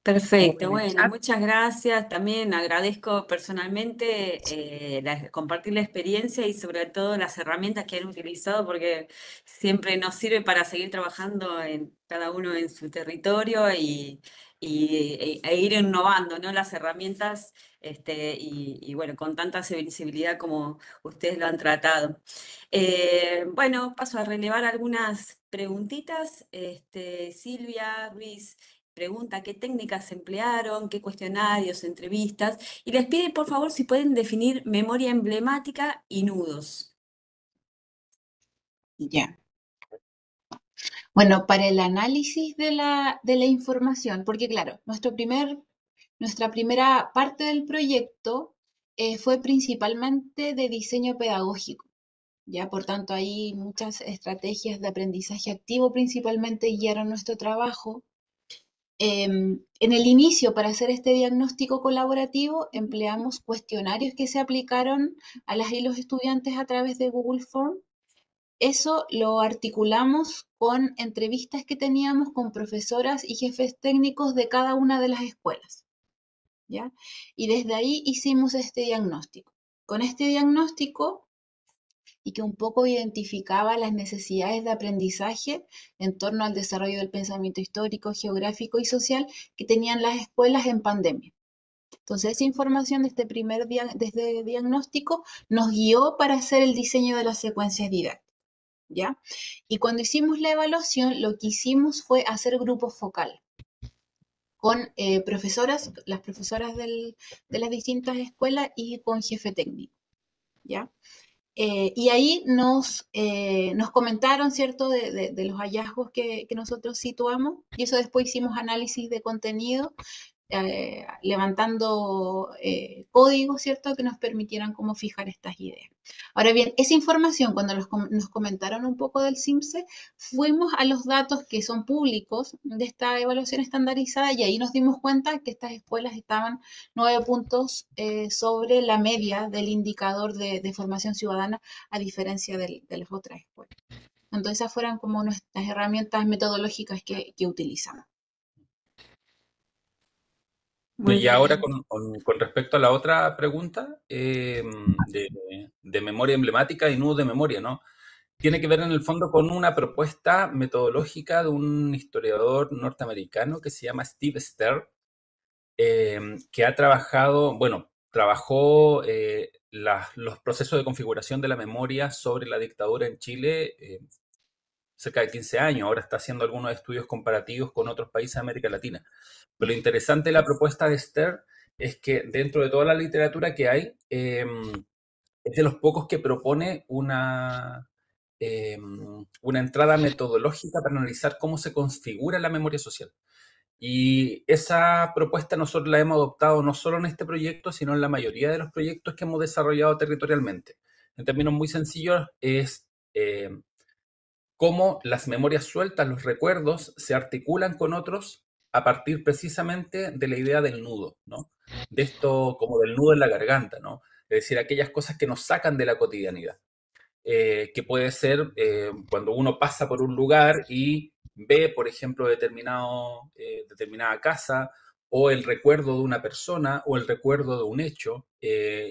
Perfecto, bueno, muchas gracias. También agradezco personalmente compartir la experiencia y sobre todo las herramientas que han utilizado porque siempre nos sirve para seguir trabajando en cada uno en su territorio e ir innovando, ¿no? Las herramientas y bueno, con tanta sensibilidad como ustedes lo han tratado. Bueno, paso a relevar algunas preguntitas. Silvia Ruiz pregunta qué técnicas emplearon, qué cuestionarios, entrevistas, y les pide por favor si pueden definir memoria emblemática y nudos. Ya. Bueno, para el análisis de la información, porque claro, nuestra primera parte del proyecto fue principalmente de diseño pedagógico. Ya, por tanto, ahí muchas estrategias de aprendizaje activo principalmente guiaron nuestro trabajo. En el inicio, para hacer este diagnóstico colaborativo, empleamos cuestionarios que se aplicaron a las y los estudiantes a través de Google Form. Eso lo articulamos con entrevistas que teníamos con profesoras y jefes técnicos de cada una de las escuelas, ¿ya? Y desde ahí hicimos este diagnóstico. Con este diagnóstico, y que un poco identificaba las necesidades de aprendizaje en torno al desarrollo del pensamiento histórico, geográfico y social que tenían las escuelas en pandemia. Entonces, esa información de este diagnóstico nos guió para hacer el diseño de las secuencias didácticas, ¿ya? Y cuando hicimos la evaluación, lo que hicimos fue hacer grupos focales con las profesoras de las distintas escuelas y con jefe técnico, ¿ya? Y ahí nos comentaron, ¿cierto?, de los hallazgos que nosotros situamos, y eso después hicimos análisis de contenido, levantando códigos, ¿cierto?, que nos permitieran cómo fijar estas ideas. Ahora bien, esa información, cuando nos comentaron un poco del CIMSE, fuimos a los datos que son públicos de esta evaluación estandarizada y ahí nos dimos cuenta que estas escuelas estaban 9 puntos sobre la media del indicador de formación ciudadana, a diferencia de las otras escuelas. Entonces, esas fueron como nuestras herramientas metodológicas que utilizamos. Y ahora con respecto a la otra pregunta de memoria emblemática y nudos de memoria, ¿no? Tiene que ver en el fondo con una propuesta metodológica de un historiador norteamericano que se llama Steve Stern, que ha trabajado, bueno, trabajó los procesos de configuración de la memoria sobre la dictadura en Chile cerca de 15 años. Ahora está haciendo algunos estudios comparativos con otros países de América Latina. Pero lo interesante de la propuesta de Stern es que dentro de toda la literatura que hay, es de los pocos que propone una entrada metodológica para analizar cómo se configura la memoria social. Y esa propuesta nosotros la hemos adoptado no solo en este proyecto, sino en la mayoría de los proyectos que hemos desarrollado territorialmente. En términos muy sencillos, es cómo las memorias sueltas, los recuerdos, se articulan con otros a partir precisamente de la idea del nudo, ¿no? De esto como del nudo en la garganta, ¿no? Es decir, aquellas cosas que nos sacan de la cotidianidad. Que puede ser cuando uno pasa por un lugar y ve, por ejemplo, determinada casa, o el recuerdo de una persona, o el recuerdo de un hecho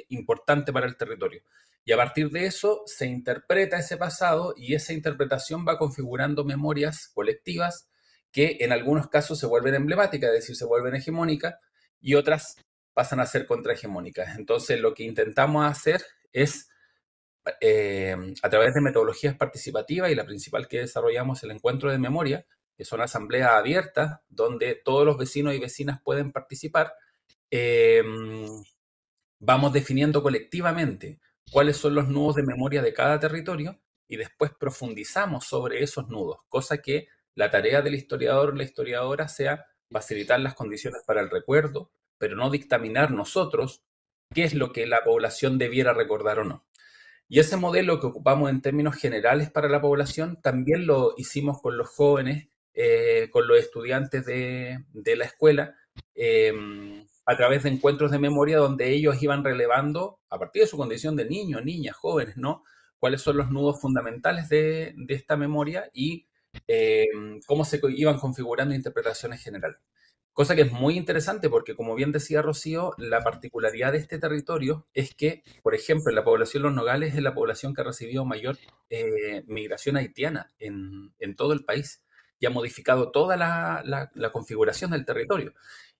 importante para el territorio. Y a partir de eso se interpreta ese pasado y esa interpretación va configurando memorias colectivas que en algunos casos se vuelven emblemáticas, es decir, se vuelven hegemónicas, y otras pasan a ser contrahegemónicas. Entonces, lo que intentamos hacer es a través de metodologías participativas, y la principal que desarrollamos es el encuentro de memoria, que son asambleas abiertas donde todos los vecinos y vecinas pueden participar. eh, Vamos definiendo colectivamente cuáles son los nudos de memoria de cada territorio y después profundizamos sobre esos nudos, cosa que la tarea del historiador o la historiadora sea facilitar las condiciones para el recuerdo, pero no dictaminar nosotros qué es lo que la población debiera recordar o no. Y ese modelo que ocupamos en términos generales para la población también lo hicimos con los jóvenes, con los estudiantes de la escuela, eh, a través de encuentros de memoria donde ellos iban relevando, a partir de su condición de niños, niñas, jóvenes, ¿no? Cuáles son los nudos fundamentales de esta memoria y eh, cómo se iban configurando interpretaciones generales. Cosa que es muy interesante porque, como bien decía Rocío, la particularidad de este territorio es que, por ejemplo, la población de Los Nogales es la población que ha recibido mayor migración haitiana en todo el país y ha modificado toda la configuración del territorio.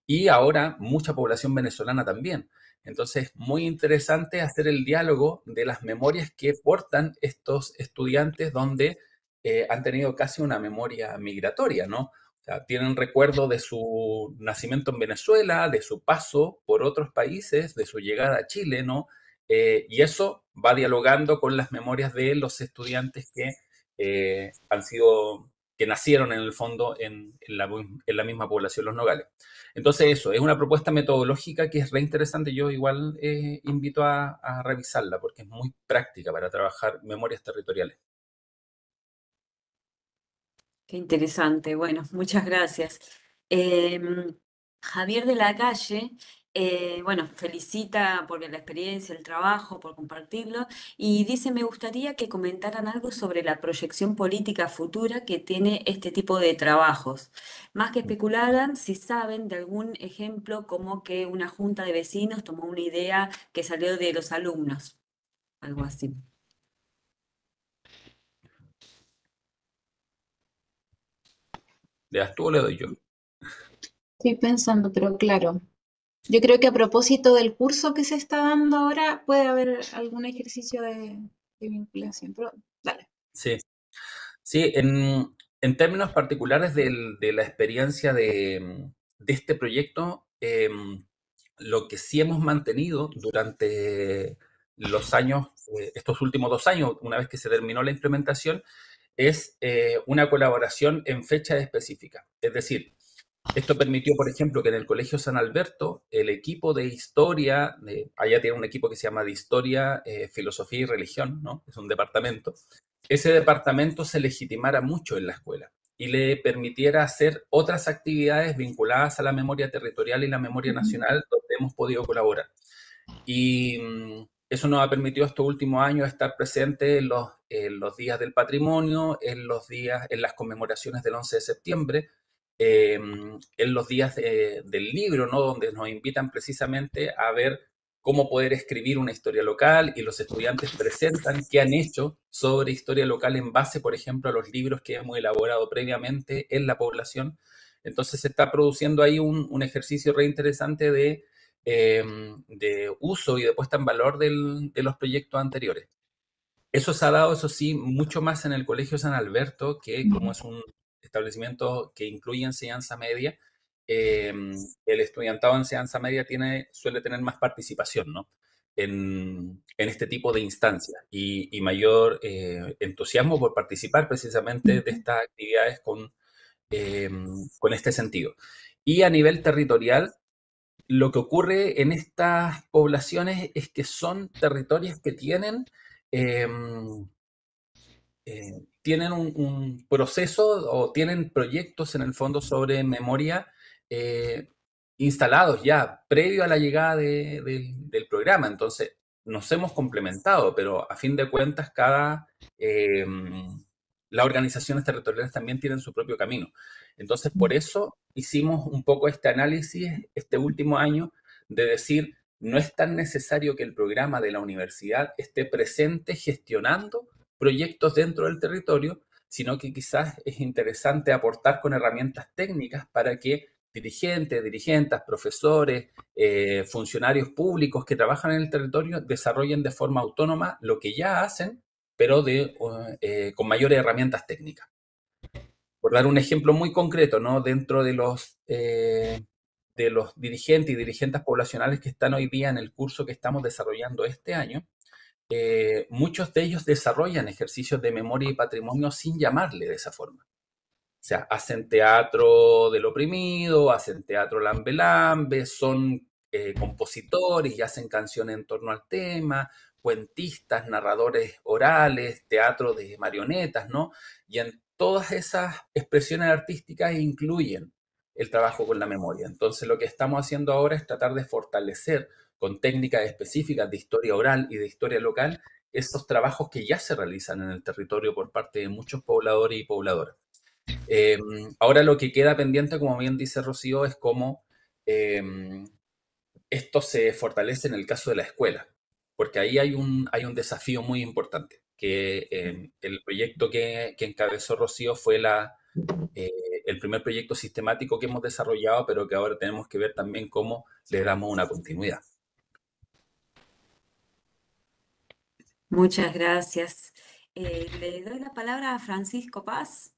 Y ahora mucha población venezolana también. Entonces, muy interesante hacer el diálogo de las memorias que portan estos estudiantes donde han tenido casi una memoria migratoria, ¿no? O sea, tienen recuerdo de su nacimiento en Venezuela, de su paso por otros países, de su llegada a Chile, ¿no? Y eso va dialogando con las memorias de los estudiantes que que nacieron en el fondo en la misma población Los Nogales. Entonces eso, es una propuesta metodológica que es re interesante. Yo igual invito a revisarla porque es muy práctica para trabajar memorias territoriales. Qué interesante. Bueno, muchas gracias. Em, Javier de la Calle, bueno, felicita por la experiencia, el trabajo, por compartirlo, y dice, me gustaría que comentaran algo sobre la proyección política futura que tiene este tipo de trabajos. Más que especularan, si saben de algún ejemplo como que una junta de vecinos tomó una idea que salió de los alumnos, algo así. ¿Le das tú o le doy yo? Estoy pensando, pero claro, yo creo que a propósito del curso que se está dando ahora, puede haber algún ejercicio de vinculación, pero dale. Sí, sí, en términos particulares de la experiencia de este proyecto, lo que sí hemos mantenido durante los años, estos últimos 2 años, una vez que se terminó la implementación, es una colaboración en fechas específicas. Es decir, esto permitió, por ejemplo, que en el Colegio San Alberto, el equipo de historia, allá tiene un equipo que se llama de Historia, Filosofía y Religión, ¿no? Es un departamento. Ese departamento se legitimara mucho en la escuela y le permitiera hacer otras actividades vinculadas a la memoria territorial y la memoria nacional, donde hemos podido colaborar. Y eso nos ha permitido estos últimos años estar presentes en los días del patrimonio, en las conmemoraciones del 11 de septiembre, en los días del libro, ¿no? Donde nos invitan precisamente a ver cómo poder escribir una historia local y los estudiantes presentan qué han hecho sobre historia local en base, por ejemplo, a los libros que hemos elaborado previamente en la población. Entonces se está produciendo ahí un ejercicio re interesante de uso y de puesta en valor de los proyectos anteriores. Eso se ha dado, eso sí, mucho más en el Colegio San Alberto, que como es un establecimiento que incluye enseñanza media, eh, el estudiantado de enseñanza media suele tener más participación, ¿no? En este tipo de instancias y mayor entusiasmo por participar precisamente de estas actividades con este sentido. Y a nivel territorial, lo que ocurre en estas poblaciones es que son territorios que tienen un proceso o tienen proyectos en el fondo sobre memoria eh, instalados ya previo a la llegada del programa. Entonces, nos hemos complementado, pero a fin de cuentas, eh, las organizaciones territoriales también tienen su propio camino. Entonces, por eso hicimos un poco este análisis este último año de decir, no es tan necesario que el programa de la universidad esté presente gestionando proyectos dentro del territorio, sino que quizás es interesante aportar con herramientas técnicas para que dirigentes, profesores, funcionarios públicos que trabajan en el territorio desarrollen de forma autónoma lo que ya hacen, pero con mayores herramientas técnicas. Por dar un ejemplo muy concreto, ¿no? Dentro de los dirigentes y dirigentes poblacionales que están hoy día en el curso que estamos desarrollando este año, muchos de ellos desarrollan ejercicios de memoria y patrimonio sin llamarle de esa forma. O sea, hacen teatro del oprimido, hacen teatro lambe-lambe, son compositores y hacen canciones en torno al tema, cuentistas, narradores orales, teatro de marionetas, ¿no? Y en todas esas expresiones artísticas incluyen el trabajo con la memoria. Entonces, lo que estamos haciendo ahora es tratar de fortalecer con técnicas específicas de historia oral y de historia local esos trabajos que ya se realizan en el territorio por parte de muchos pobladores y pobladoras. Ahora lo que queda pendiente, como bien dice Rocío, es cómo esto se fortalece en el caso de la escuela, porque ahí hay un desafío muy importante, que el proyecto que encabezó Rocío fue el primer proyecto sistemático que hemos desarrollado, pero que ahora tenemos que ver también cómo le damos una continuidad. Muchas gracias. Le doy la palabra a Francisco Paz.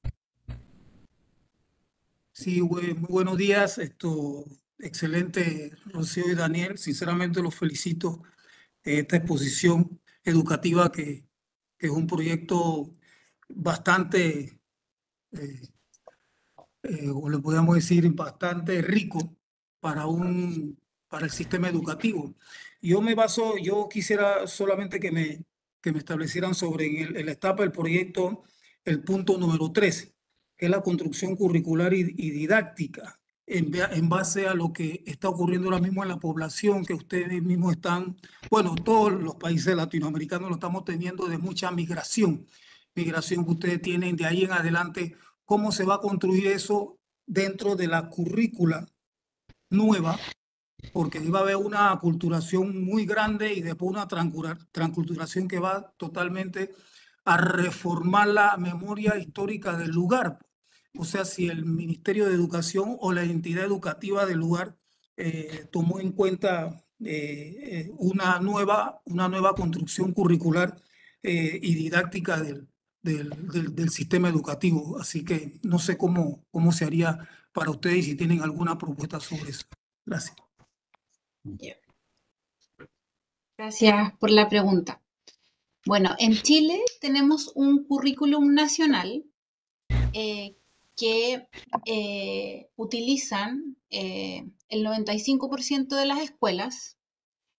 Sí, muy buenos días. Excelente, Rocío y Daniel. Sinceramente los felicito en esta exposición educativa que es un proyecto bastante, eh, o le podríamos decir, bastante rico para el sistema educativo. Yo quisiera solamente que me establecieran sobre en la etapa del proyecto el punto número 3, que es la construcción curricular y didáctica, en base a lo que está ocurriendo ahora mismo en la población, que ustedes mismos están, bueno, todos los países latinoamericanos lo estamos teniendo de mucha migración que ustedes tienen de ahí en adelante. ¿Cómo se va a construir eso dentro de la currícula nueva? Porque iba a haber una aculturación muy grande y después una transculturación que va totalmente a reformar la memoria histórica del lugar. O sea, si el Ministerio de Educación o la entidad educativa del lugar tomó en cuenta una nueva construcción curricular y didáctica del sistema educativo. Así que no sé cómo se haría para ustedes, si tienen alguna propuesta sobre eso. Gracias. Gracias por la pregunta. Bueno, en Chile tenemos un currículum nacional que utilizan el 95% de las escuelas.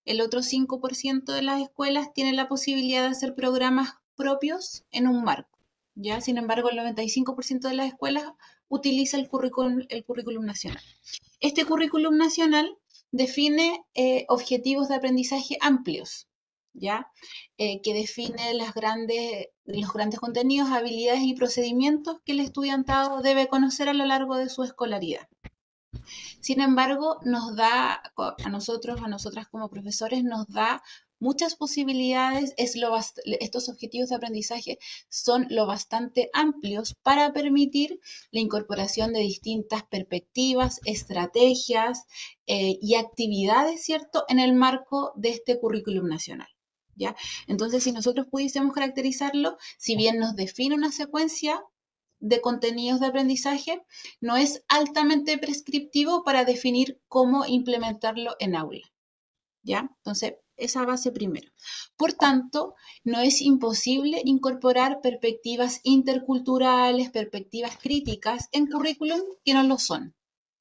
El otro 5% de las escuelas tienen la posibilidad de hacer programas propios en un marco, ¿ya? Sin embargo, el 95% de las escuelas utiliza el currículum nacional. Este currículum nacional define objetivos de aprendizaje amplios, ¿ya? Que define los grandes contenidos, habilidades y procedimientos que el estudiantado debe conocer a lo largo de su escolaridad. Sin embargo, nos da a nosotras como profesores, nos da muchas posibilidades. Estos objetivos de aprendizaje son lo bastante amplios para permitir la incorporación de distintas perspectivas, estrategias y actividades, ¿cierto?, en el marco de este currículum nacional, ¿ya? Entonces, si nosotros pudiésemos caracterizarlo, si bien nos define una secuencia de contenidos de aprendizaje, no es altamente prescriptivo para definir cómo implementarlo en aula, ¿ya? Entonces, esa base primero. Por tanto, no es imposible incorporar perspectivas interculturales, perspectivas críticas en currículum que no lo son,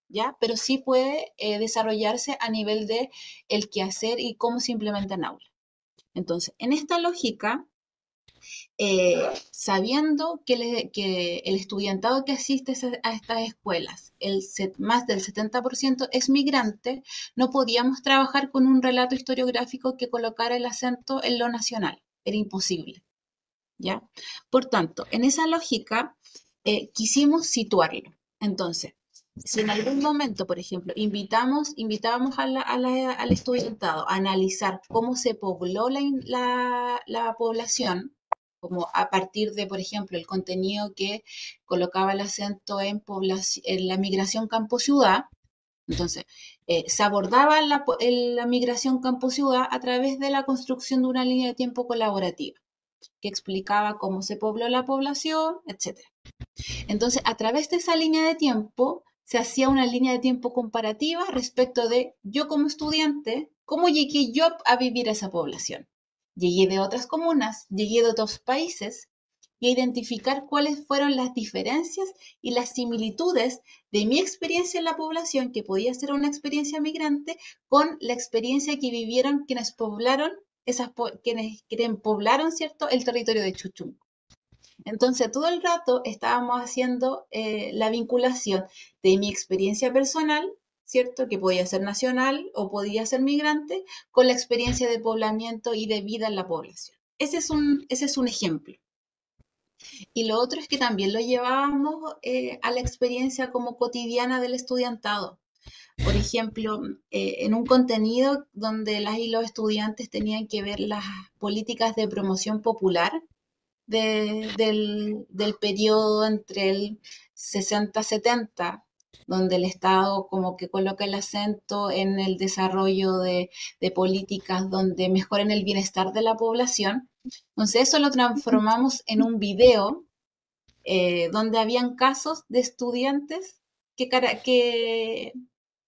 ¿ya? Pero sí puede desarrollarse a nivel de el quehacer y cómo se implementa en aula. Entonces, en esta lógica, sabiendo que el estudiantado que asiste a estas escuelas, más del 70% es migrante, no podíamos trabajar con un relato historiográfico que colocara el acento en lo nacional. Era imposible, ¿ya? Por tanto, en esa lógica, quisimos situarlo. Entonces, si en algún momento, por ejemplo, invitábamos al estudiantado a analizar cómo se pobló la población, como a partir de, por ejemplo, el contenido que colocaba el acento en la migración campo-ciudad, entonces, se abordaba la migración campo-ciudad a través de la construcción de una línea de tiempo colaborativa que explicaba cómo se pobló la población, etc. Entonces, a través de esa línea de tiempo, se hacía una línea de tiempo comparativa respecto de yo como estudiante, cómo llegué yo a vivir a esa población. Llegué de otras comunas, llegué de otros países y a identificar cuáles fueron las diferencias y las similitudes de mi experiencia en la población, que podía ser una experiencia migrante, con la experiencia que vivieron quienes poblaron quienes poblaron, ¿cierto?, el territorio de Chuchunco. Entonces, todo el rato estábamos haciendo la vinculación de mi experiencia personal, ¿cierto?, que podía ser nacional o podía ser migrante, con la experiencia de poblamiento y de vida en la población. Ese es un ejemplo. Y lo otro es que también lo llevábamos a la experiencia como cotidiana del estudiantado. Por ejemplo, en un contenido donde las y los estudiantes tenían que ver las políticas de promoción popular del periodo entre el 60-70, donde el Estado como que coloca el acento en el desarrollo de políticas donde mejoren el bienestar de la población. Entonces eso lo transformamos en un video donde habían casos de estudiantes que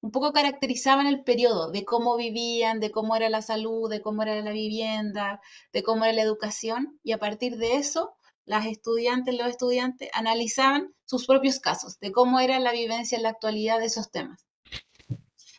un poco caracterizaban el periodo, de cómo vivían, de cómo era la salud, de cómo era la vivienda, de cómo era la educación, y a partir de eso, los estudiantes analizaban sus propios casos, de cómo era la vivencia en la actualidad de esos temas.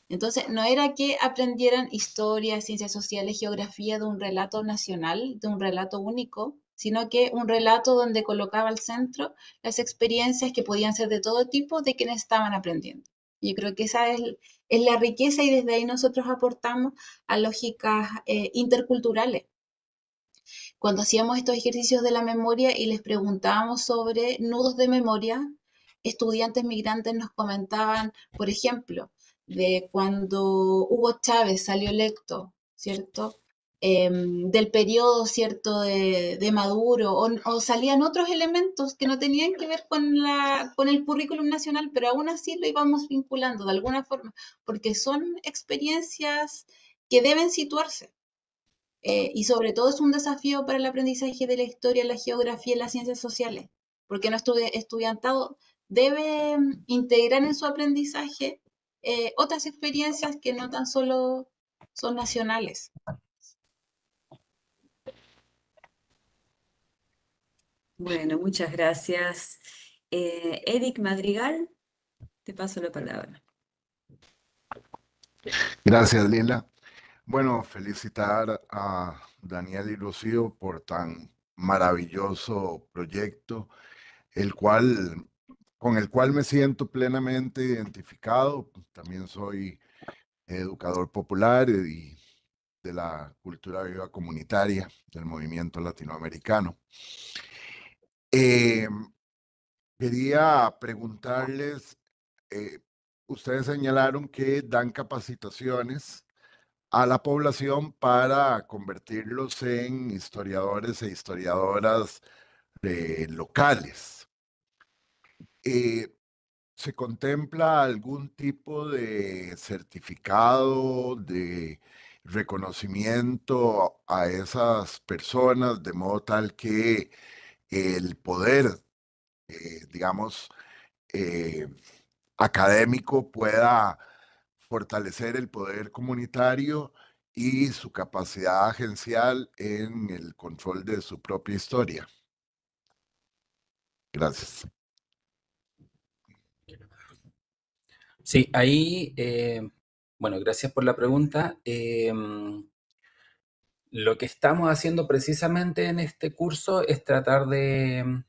Entonces, no era que aprendieran historia, ciencias sociales, geografía de un relato nacional, de un relato único, sino que un relato donde colocaba al centro las experiencias que podían ser de todo tipo de quienes estaban aprendiendo. Yo creo que esa es la riqueza y desde ahí nosotros aportamos a lógicas interculturales. Cuando hacíamos estos ejercicios de la memoria y les preguntábamos sobre nudos de memoria, estudiantes migrantes nos comentaban, por ejemplo, de cuando Hugo Chávez salió electo, ¿cierto? Del periodo, ¿cierto?, de Maduro, o salían otros elementos que no tenían que ver con el currículum nacional, pero aún así lo íbamos vinculando de alguna forma, porque son experiencias que deben situarse. Y sobre todo es un desafío para el aprendizaje de la historia, la geografía y las ciencias sociales, porque nuestro estudiantado debe integrar en su aprendizaje otras experiencias que no tan solo son nacionales. Bueno, muchas gracias. Eric Madrigal, te paso la palabra. Gracias, Lila. Bueno, felicitar a Daniel y Rocío por tan maravilloso proyecto, con el cual me siento plenamente identificado. También soy educador popular y de la cultura viva comunitaria del movimiento latinoamericano. Eh, Quería preguntarles, eh, ustedes señalaron que dan capacitaciones a la población para convertirlos en historiadores e historiadoras locales. ¿Se contempla algún tipo de certificado, de reconocimiento a esas personas de modo tal que el poder, digamos, eh, académico pueda fortalecer el poder comunitario y su capacidad agencial en el control de su propia historia? Gracias. Sí, ahí, bueno, gracias por la pregunta. Lo que estamos haciendo precisamente en este curso es tratar de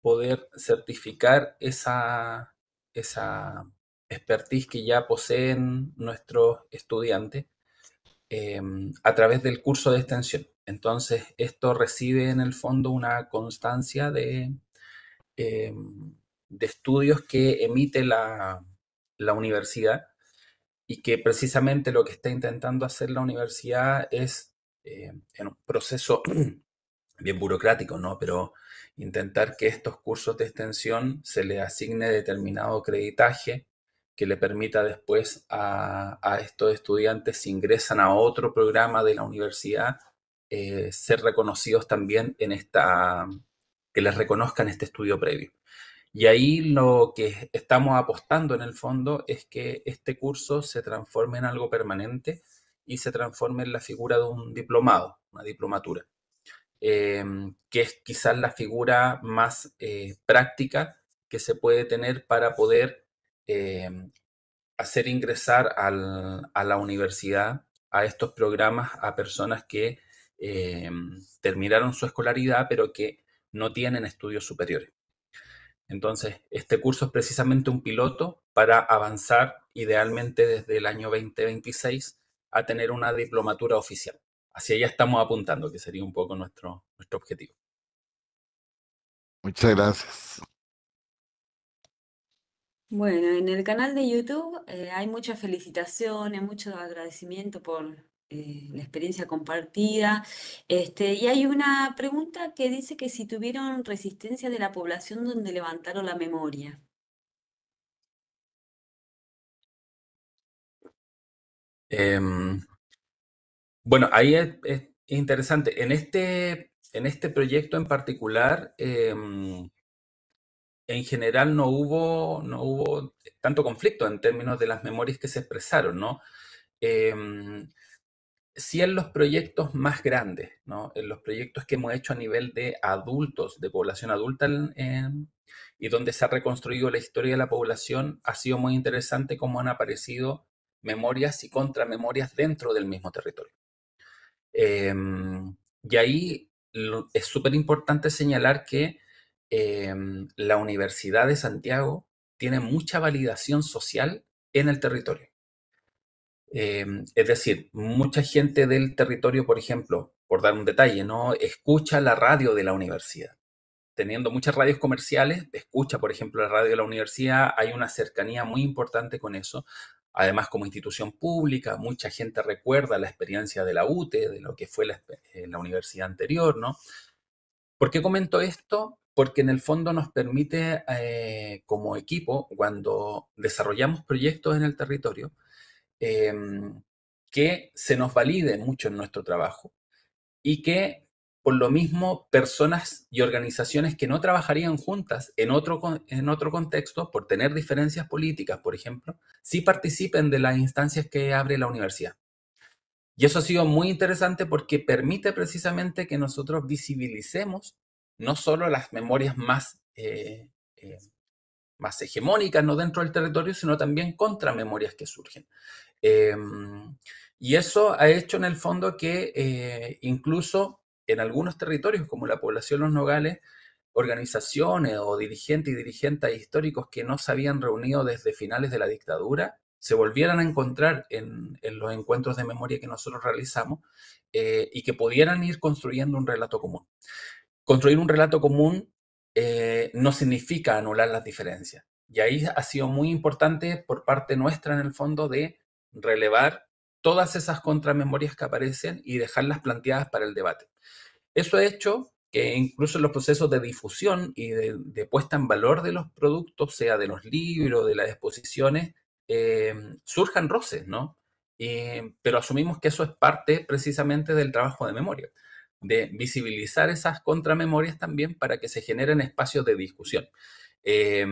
poder certificar esa expertise que ya poseen nuestros estudiantes a través del curso de extensión. Entonces, esto recibe en el fondo una constancia eh, de estudios que emite la universidad y que precisamente lo que está intentando hacer la universidad es, en un proceso bien burocrático, ¿no? Pero intentar que estos cursos de extensión se le asigne determinado creditaje que le permita después a estos estudiantes, si ingresan a otro programa de la universidad, ser reconocidos también que les reconozcan este estudio previo. Y ahí lo que estamos apostando en el fondo es que este curso se transforme en algo permanente y se transforme en la figura de un diplomado, una diplomatura, que es quizás la figura más práctica que se puede tener para poder eh, hacer ingresar a la universidad, a estos programas, a personas que terminaron su escolaridad pero que no tienen estudios superiores. Entonces, este curso es precisamente un piloto para avanzar idealmente desde el año 2026 a tener una diplomatura oficial. Hacia allá estamos apuntando, que sería un poco nuestro objetivo. Muchas gracias. Bueno, en el canal de YouTube hay muchas felicitaciones, mucho agradecimiento por la experiencia compartida. Y hay una pregunta que dice que si tuvieron resistencia de la población donde levantaron la memoria. Em, bueno, ahí es interesante. En este proyecto en particular, en general no hubo tanto conflicto en términos de las memorias que se expresaron, ¿no? Em, sí en los proyectos más grandes, ¿no? En los proyectos que hemos hecho a nivel de adultos, de población adulta, y donde se ha reconstruido la historia de la población, ha sido muy interesante cómo han aparecido memorias y contramemorias dentro del mismo territorio. Y ahí es súper importante señalar que la Universidad de Santiago tiene mucha validación social en el territorio. Es decir, mucha gente del territorio, por ejemplo, por dar un detalle, ¿no? Escucha la radio de la universidad. Teniendo muchas radios comerciales, escucha, por ejemplo, la radio de la universidad, hay una cercanía muy importante con eso. Además, como institución pública, mucha gente recuerda la experiencia de la UTE, de lo que fue la universidad anterior, ¿no? ¿Por qué comento esto? Porque en el fondo nos permite, como equipo, cuando desarrollamos proyectos en el territorio, em, que se nos valide mucho en nuestro trabajo y que por lo mismo personas y organizaciones que no trabajarían juntas en otro contexto, por tener diferencias políticas, por ejemplo, sí participen de las instancias que abre la universidad. Y eso ha sido muy interesante porque permite precisamente que nosotros visibilicemos no solo las memorias más hegemónicas, no dentro del territorio, sino también contramemorias que surgen. Y eso ha hecho en el fondo que incluso en algunos territorios, como la población Los Nogales, organizaciones o dirigentes y dirigentes históricos que no se habían reunido desde finales de la dictadura, se volvieran a encontrar en los encuentros de memoria que nosotros realizamos y que pudieran ir construyendo un relato común. Construir un relato común no significa anular las diferencias. Y ahí ha sido muy importante por parte nuestra, en el fondo, de relevar todas esas contramemorias que aparecen y dejarlas planteadas para el debate. Eso ha hecho que incluso en los procesos de difusión y de puesta en valor de los productos, sea de los libros, de las exposiciones, surjan roces, ¿no? Pero asumimos que eso es parte precisamente del trabajo de memoria, de visibilizar esas contramemorias también para que se generen espacios de discusión. Eh,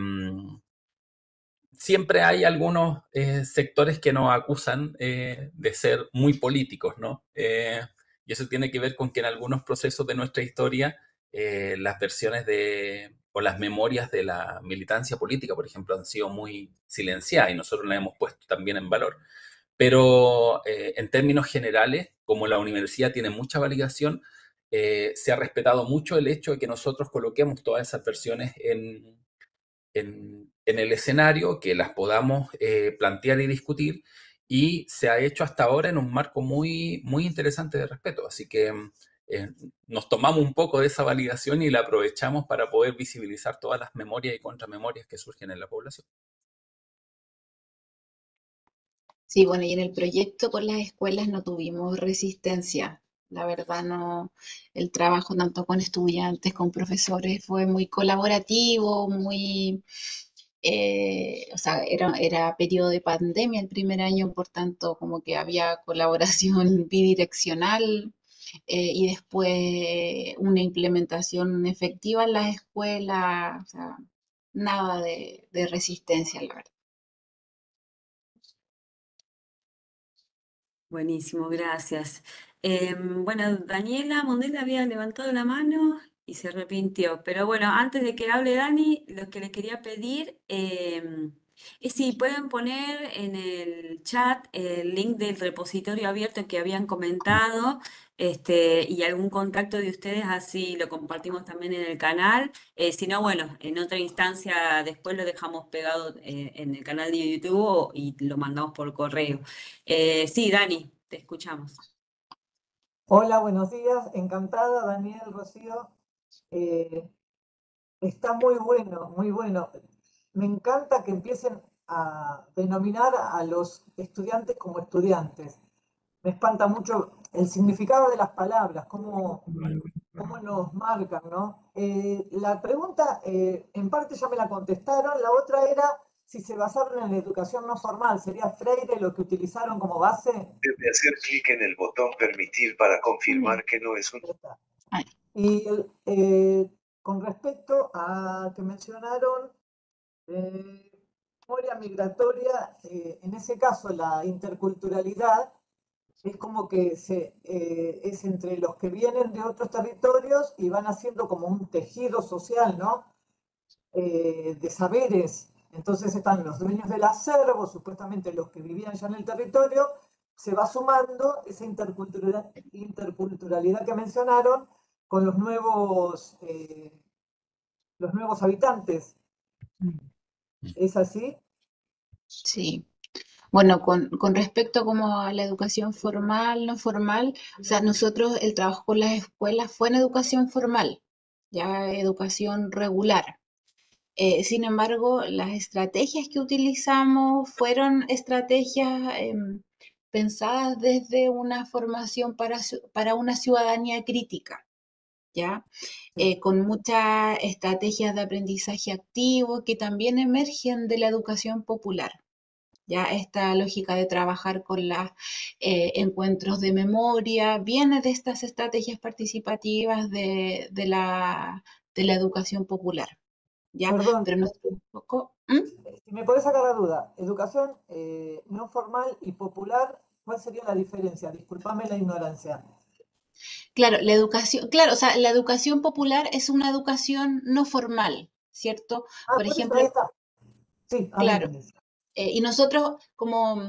Siempre hay algunos sectores que nos acusan de ser muy políticos, ¿no? Y eso tiene que ver con que en algunos procesos de nuestra historia las versiones o las memorias de la militancia política, por ejemplo, han sido muy silenciadas y nosotros las hemos puesto también en valor. Pero en términos generales, como la universidad tiene mucha validación, se ha respetado mucho el hecho de que nosotros coloquemos todas esas versiones en el escenario, que las podamos plantear y discutir, y se ha hecho hasta ahora en un marco muy, muy interesante de respeto. Así que nos tomamos un poco de esa validación y la aprovechamos para poder visibilizar todas las memorias y contramemorias que surgen en la población. Sí, bueno, y en el proyecto con las escuelas no tuvimos resistencia. La verdad no, el trabajo tanto con estudiantes, con profesores fue muy colaborativo, muy, o sea, era periodo de pandemia el primer año, por tanto, como que había colaboración bidireccional, y después una implementación efectiva en las escuelas, o sea, nada de resistencia, la verdad. Buenísimo, gracias. Bueno, Daniela Mondela había levantado la mano y se arrepintió. Pero bueno, antes de que hable Dani, lo que le quería pedir es si pueden poner en el chat el link del repositorio abierto que habían comentado, y algún contacto de ustedes, así lo compartimos también en el canal. Si no, bueno, en otra instancia después lo dejamos pegado en el canal de YouTube y lo mandamos por correo. Sí, Dani, te escuchamos. Hola, buenos días. Encantada, Daniel, Rocío. Eh, Está muy bueno, muy bueno. Me encanta que empiecen a denominar a los estudiantes como estudiantes. Me espanta mucho el significado de las palabras, cómo nos marcan, ¿no? La pregunta, en parte ya me la contestaron, la otra era si se basaron en la educación no formal, ¿sería Freire lo que utilizaron como base? Debe hacer clic en el botón permitir para confirmar que no es un... Ay, Y con respecto a que mencionaron memoria migratoria, en ese caso la interculturalidad es como que es entre los que vienen de otros territorios y van haciendo como un tejido social, ¿no? De saberes. Entonces están los dueños del acervo, supuestamente los que vivían ya en el territorio, se va sumando esa interculturalidad que mencionaron con los nuevos habitantes. ¿Es así? sí. Bueno, con respecto como a la educación formal, no formal, o sea, nosotros el trabajo con las escuelas fue en educación formal, ya educación regular. Sin embargo, las estrategias que utilizamos fueron estrategias pensadas desde una formación para una ciudadanía crítica, ¿ya? Con muchas estrategias de aprendizaje activo que también emergen de la educación popular. Ya esta lógica de trabajar con los encuentros de memoria viene de estas estrategias participativas de la educación popular. ¿Ya? Perdón, Pero no es un poco... si me podés sacar la duda, educación no formal y popular, ¿cuál sería la diferencia? Disculpame la ignorancia. Claro, claro, o sea, la educación popular es una educación no formal, ¿cierto? Ah, Por por eso, ejemplo, ahí está. Sí, ahora claro, entendí. y nosotros como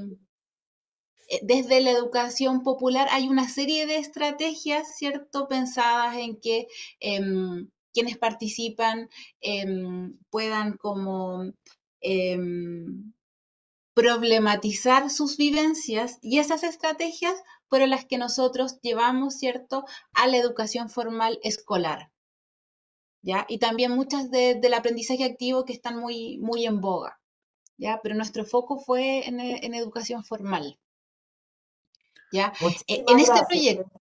desde la educación popular hay una serie de estrategias, ¿cierto? Pensadas en que quienes participan puedan como problematizar sus vivencias, y esas estrategias fueron las que nosotros llevamos, ¿cierto?, a la educación formal escolar, ¿ya? Y también muchas del aprendizaje activo que están muy, muy en boga, ¿ya? Pero nuestro foco fue en educación formal, ¿ya? En Muchísimas este gracias. proyecto,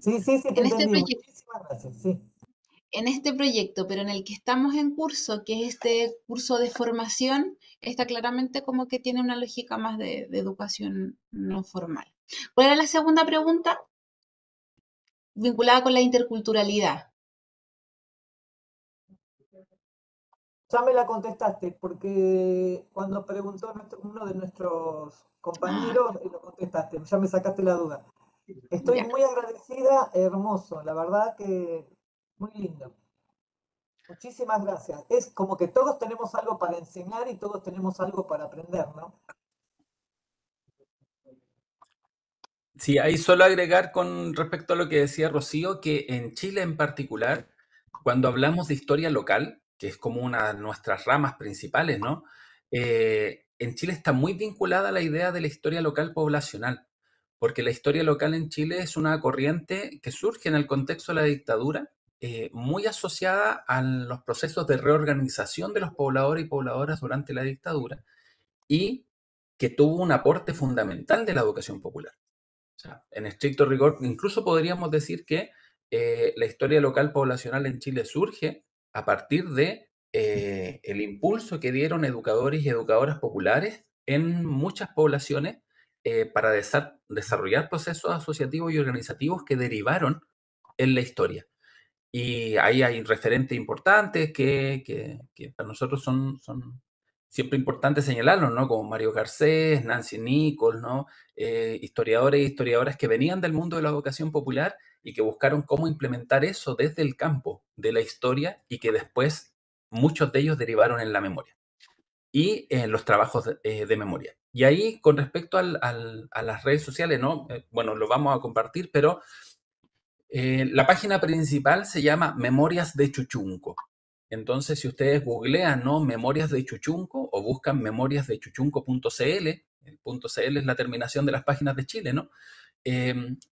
Sí, sí, sí, te en este entendí. proyecto, Muchísimas gracias, sí. en este proyecto, pero en el que estamos en curso, que es este curso de formación, está claramente como que tiene una lógica más de educación no formal. ¿Cuál era la segunda pregunta? Vinculada con la interculturalidad. Ya me la contestaste, porque cuando preguntó uno de nuestros Ah, compañeros, lo contestaste, ya me sacaste la duda. Estoy ya. muy agradecida, hermoso, la verdad que muy lindo. Muchísimas gracias. Es como que todos tenemos algo para enseñar y todos tenemos algo para aprender, ¿no? Sí, ahí solo agregar con respecto a lo que decía Rocío, que en Chile en particular, cuando hablamos de historia local, que es como una de nuestras ramas principales, ¿no? En Chile está muy vinculada a la idea de la historia local poblacional, porque la historia local en Chile es una corriente que surge en el contexto de la dictadura, muy asociada a los procesos de reorganización de los pobladores y pobladoras durante la dictadura, y que tuvo un aporte fundamental de la educación popular. O sea, en estricto rigor, incluso podríamos decir que la historia local poblacional en Chile surge a partir de el impulso que dieron educadores y educadoras populares en muchas poblaciones para desarrollar procesos asociativos y organizativos que derivaron en la historia. Y ahí hay referentes importantes que para nosotros son siempre importantes señalarlos, ¿no? Como Mario Garcés, Nancy Nichols, ¿no? Historiadores e historiadoras que venían del mundo de la educación popular y que buscaron cómo implementar eso desde el campo de la historia y que después muchos de ellos derivaron en la memoria y en los trabajos de memoria. Y ahí, con respecto a las redes sociales, ¿no? Bueno, lo vamos a compartir, pero la página principal se llama Memorias de Chuchunco. Entonces, si ustedes googlean, ¿no? Memorias de Chuchunco o buscan memoriasdechuchunco.cl, el .cl es la terminación de las páginas de Chile, ¿no?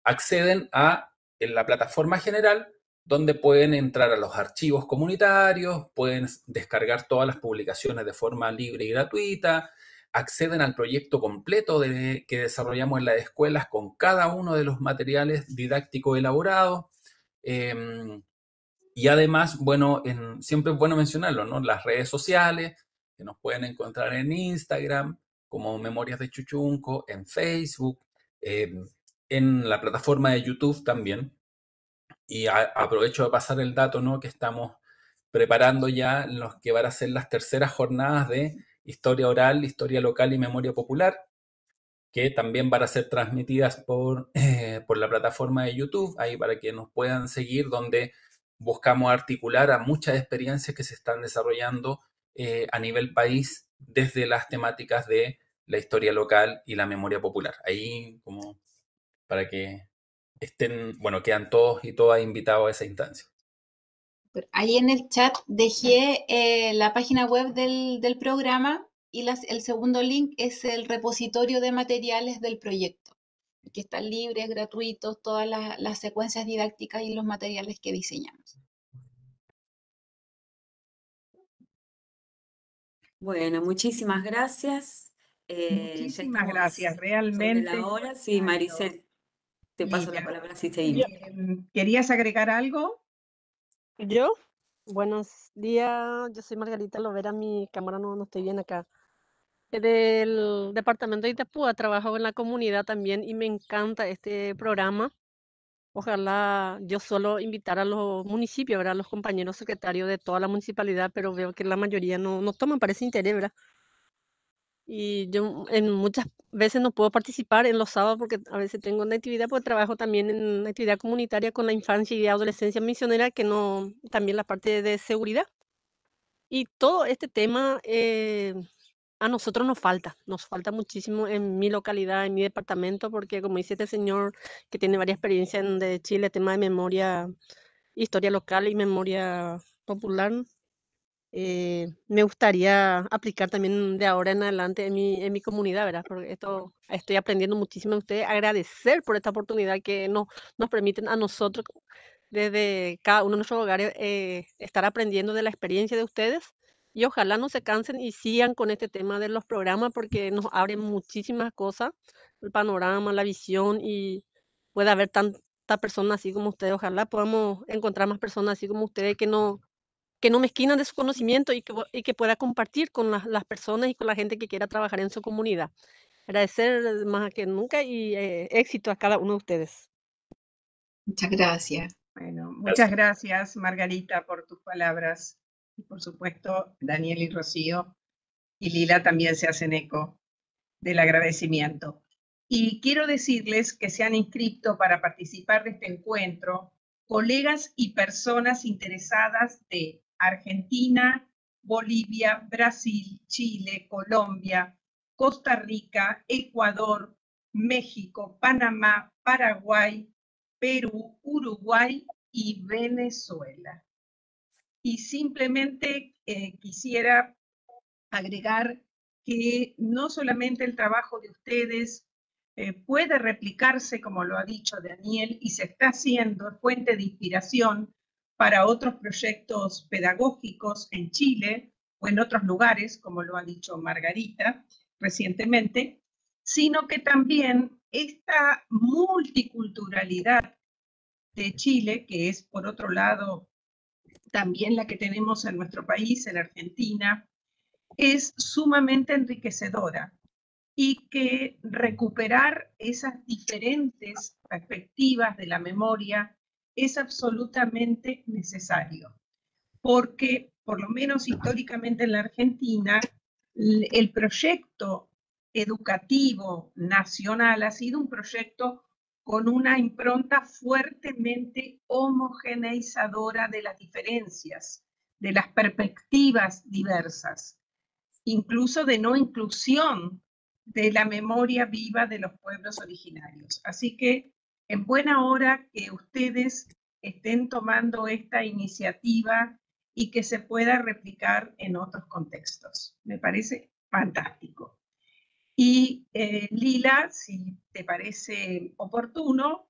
Acceden a la plataforma general donde pueden entrar a los archivos comunitarios, pueden descargar todas las publicaciones de forma libre y gratuita, acceden al proyecto completo que desarrollamos en las escuelas con cada uno de los materiales didácticos elaborados. Y además, bueno, siempre es bueno mencionarlo, ¿no? Las redes sociales, que nos pueden encontrar en Instagram, como Memorias de Chuchunco, en Facebook, en la plataforma de YouTube también. Y aprovecho de pasar el dato, ¿no? Que estamos preparando ya los que van a ser las terceras jornadas de historia oral, historia local y memoria popular, que también van a ser transmitidas por la plataforma de YouTube, ahí para que nos puedan seguir, donde buscamos articular a muchas experiencias que se están desarrollando a nivel país desde las temáticas de la historia local y la memoria popular. Ahí como para que estén, bueno, quedan todos y todas invitados a esa instancia. Ahí en el chat dejé la página web del programa y el segundo link es el repositorio de materiales del proyecto, que están libres, gratuitos, todas las secuencias didácticas y los materiales que diseñamos. Bueno, muchísimas gracias. Muchísimas gracias, Sobre realmente. la hora. Sí, Maricel, te paso la palabra si seguimos. ¿Querías agregar algo? ¿Yo? Buenos días, yo soy Margarita Lovera, mi cámara no estoy bien acá. Del departamento de Itapúa, trabajo en la comunidad también y me encanta este programa. Ojalá yo solo invitar a los municipios, ¿verdad? A los compañeros secretarios de toda la municipalidad, pero veo que la mayoría no toman, parece interés, ¿verdad? Y yo en muchas veces no puedo participar en los sábados porque a veces tengo una actividad, porque trabajo también en una actividad comunitaria con la infancia y adolescencia misionera, que no, también la parte de seguridad. Y todo este tema a nosotros nos falta muchísimo en mi localidad, en mi departamento, porque como dice este señor que tiene varias experiencias de Chile, tema de memoria, historia local y memoria popular, me gustaría aplicar también de ahora en adelante en mi comunidad, ¿verdad? Porque esto estoy aprendiendo muchísimo de ustedes, agradecer por esta oportunidad que nos permiten a nosotros desde cada uno de nuestros hogares estar aprendiendo de la experiencia de ustedes y ojalá no se cansen y sigan con este tema de los programas porque nos abren muchísimas cosas, el panorama, la visión y puede haber tantas personas así como ustedes, ojalá podamos encontrar más personas así como ustedes que no mezquinan de su conocimiento y que pueda compartir con las personas y con la gente que quiera trabajar en su comunidad. Agradecer más que nunca y éxito a cada uno de ustedes. Muchas gracias. Bueno, muchas gracias, Margarita, por tus palabras. Y por supuesto, Daniel y Rocío y Lila también se hacen eco del agradecimiento. Y quiero decirles que se han inscrito para participar de este encuentro colegas y personas interesadas de Argentina, Bolivia, Brasil, Chile, Colombia, Costa Rica, Ecuador, México, Panamá, Paraguay, Perú, Uruguay y Venezuela. Y simplemente quisiera agregar que no solamente el trabajo de ustedes puede replicarse, como lo ha dicho Daniel, y se está haciendo fuente de inspiración para otros proyectos pedagógicos en Chile o en otros lugares, como lo ha dicho Margarita recientemente, sino que también esta multiculturalidad de Chile, que es por otro lado también la que tenemos en nuestro país, en Argentina, es sumamente enriquecedora y que recuperar esas diferentes perspectivas de la memoria es absolutamente necesario, porque por lo menos históricamente en la Argentina, el proyecto educativo nacional ha sido un proyecto con una impronta fuertemente homogeneizadora de las diferencias, de las perspectivas diversas, incluso de no inclusión de la memoria viva de los pueblos originarios. Así que en buena hora que ustedes estén tomando esta iniciativa y que se pueda replicar en otros contextos. Me parece fantástico. Y Lila, si te parece oportuno,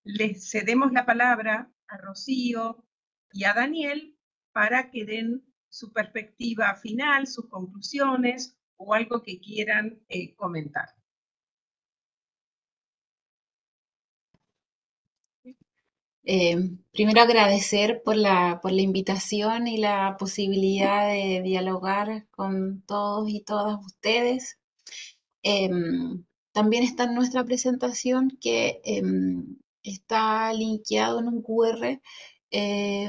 les cedemos la palabra a Rocío y a Daniel para que den su perspectiva final, sus conclusiones o algo que quieran comentar. Primero agradecer por la invitación y la posibilidad de dialogar con todos y todas ustedes. También está en nuestra presentación que está linkeado en un QR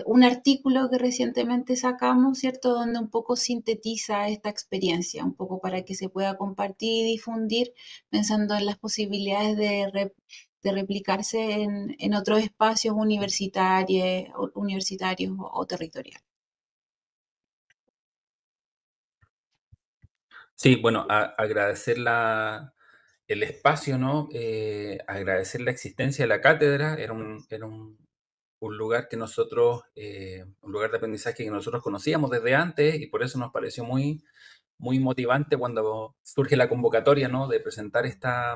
un artículo que recientemente sacamos, ¿cierto? Donde un poco sintetiza esta experiencia, un poco para que se pueda compartir y difundir, pensando en las posibilidades de replicarse en otros espacios universitarios o territoriales. Sí, bueno, agradecer el espacio, ¿no? Agradecer la existencia de la cátedra. Era un lugar que nosotros, un lugar de aprendizaje que nosotros conocíamos desde antes y por eso nos pareció muy, muy motivante cuando surge la convocatoria, ¿no? De presentar esta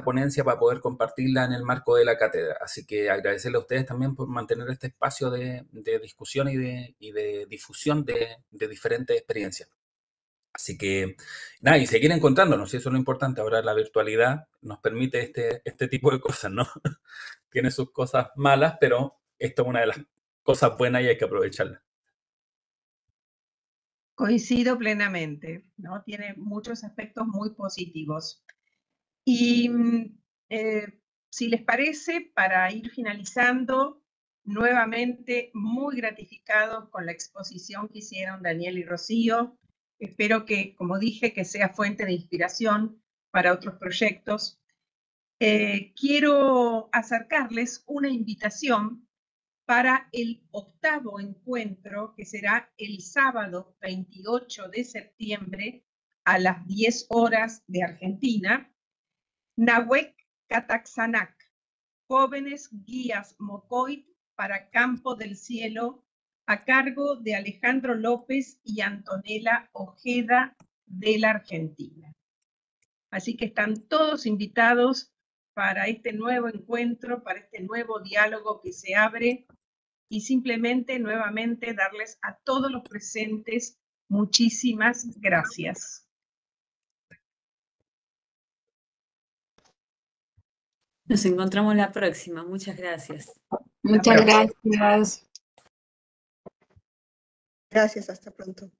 ponencia para poder compartirla en el marco de la cátedra. Así que agradecerle a ustedes también por mantener este espacio de discusión y de difusión de diferentes experiencias. Así que, nada, y seguir encontrándonos, y eso es lo importante. Ahora la virtualidad nos permite este tipo de cosas, ¿no? Tiene sus cosas malas, pero esto es una de las cosas buenas y hay que aprovecharla. Coincido plenamente, ¿no? Tiene muchos aspectos muy positivos. Y si les parece, para ir finalizando, nuevamente muy gratificados con la exposición que hicieron Daniel y Rocío. Espero que, como dije, que sea fuente de inspiración para otros proyectos. Quiero acercarles una invitación para el 8º encuentro, que será el sábado 28 de septiembre a las 10 horas de Argentina. Nahuec Cataxanac, Jóvenes Guías Mocoit para Campo del Cielo, a cargo de Alejandro López y Antonella Ojeda de la Argentina. Así que están todos invitados para este nuevo encuentro, para este nuevo diálogo que se abre y simplemente nuevamente darles a todos los presentes muchísimas gracias. Nos encontramos la próxima. Muchas gracias. Muchas gracias. Gracias, hasta pronto.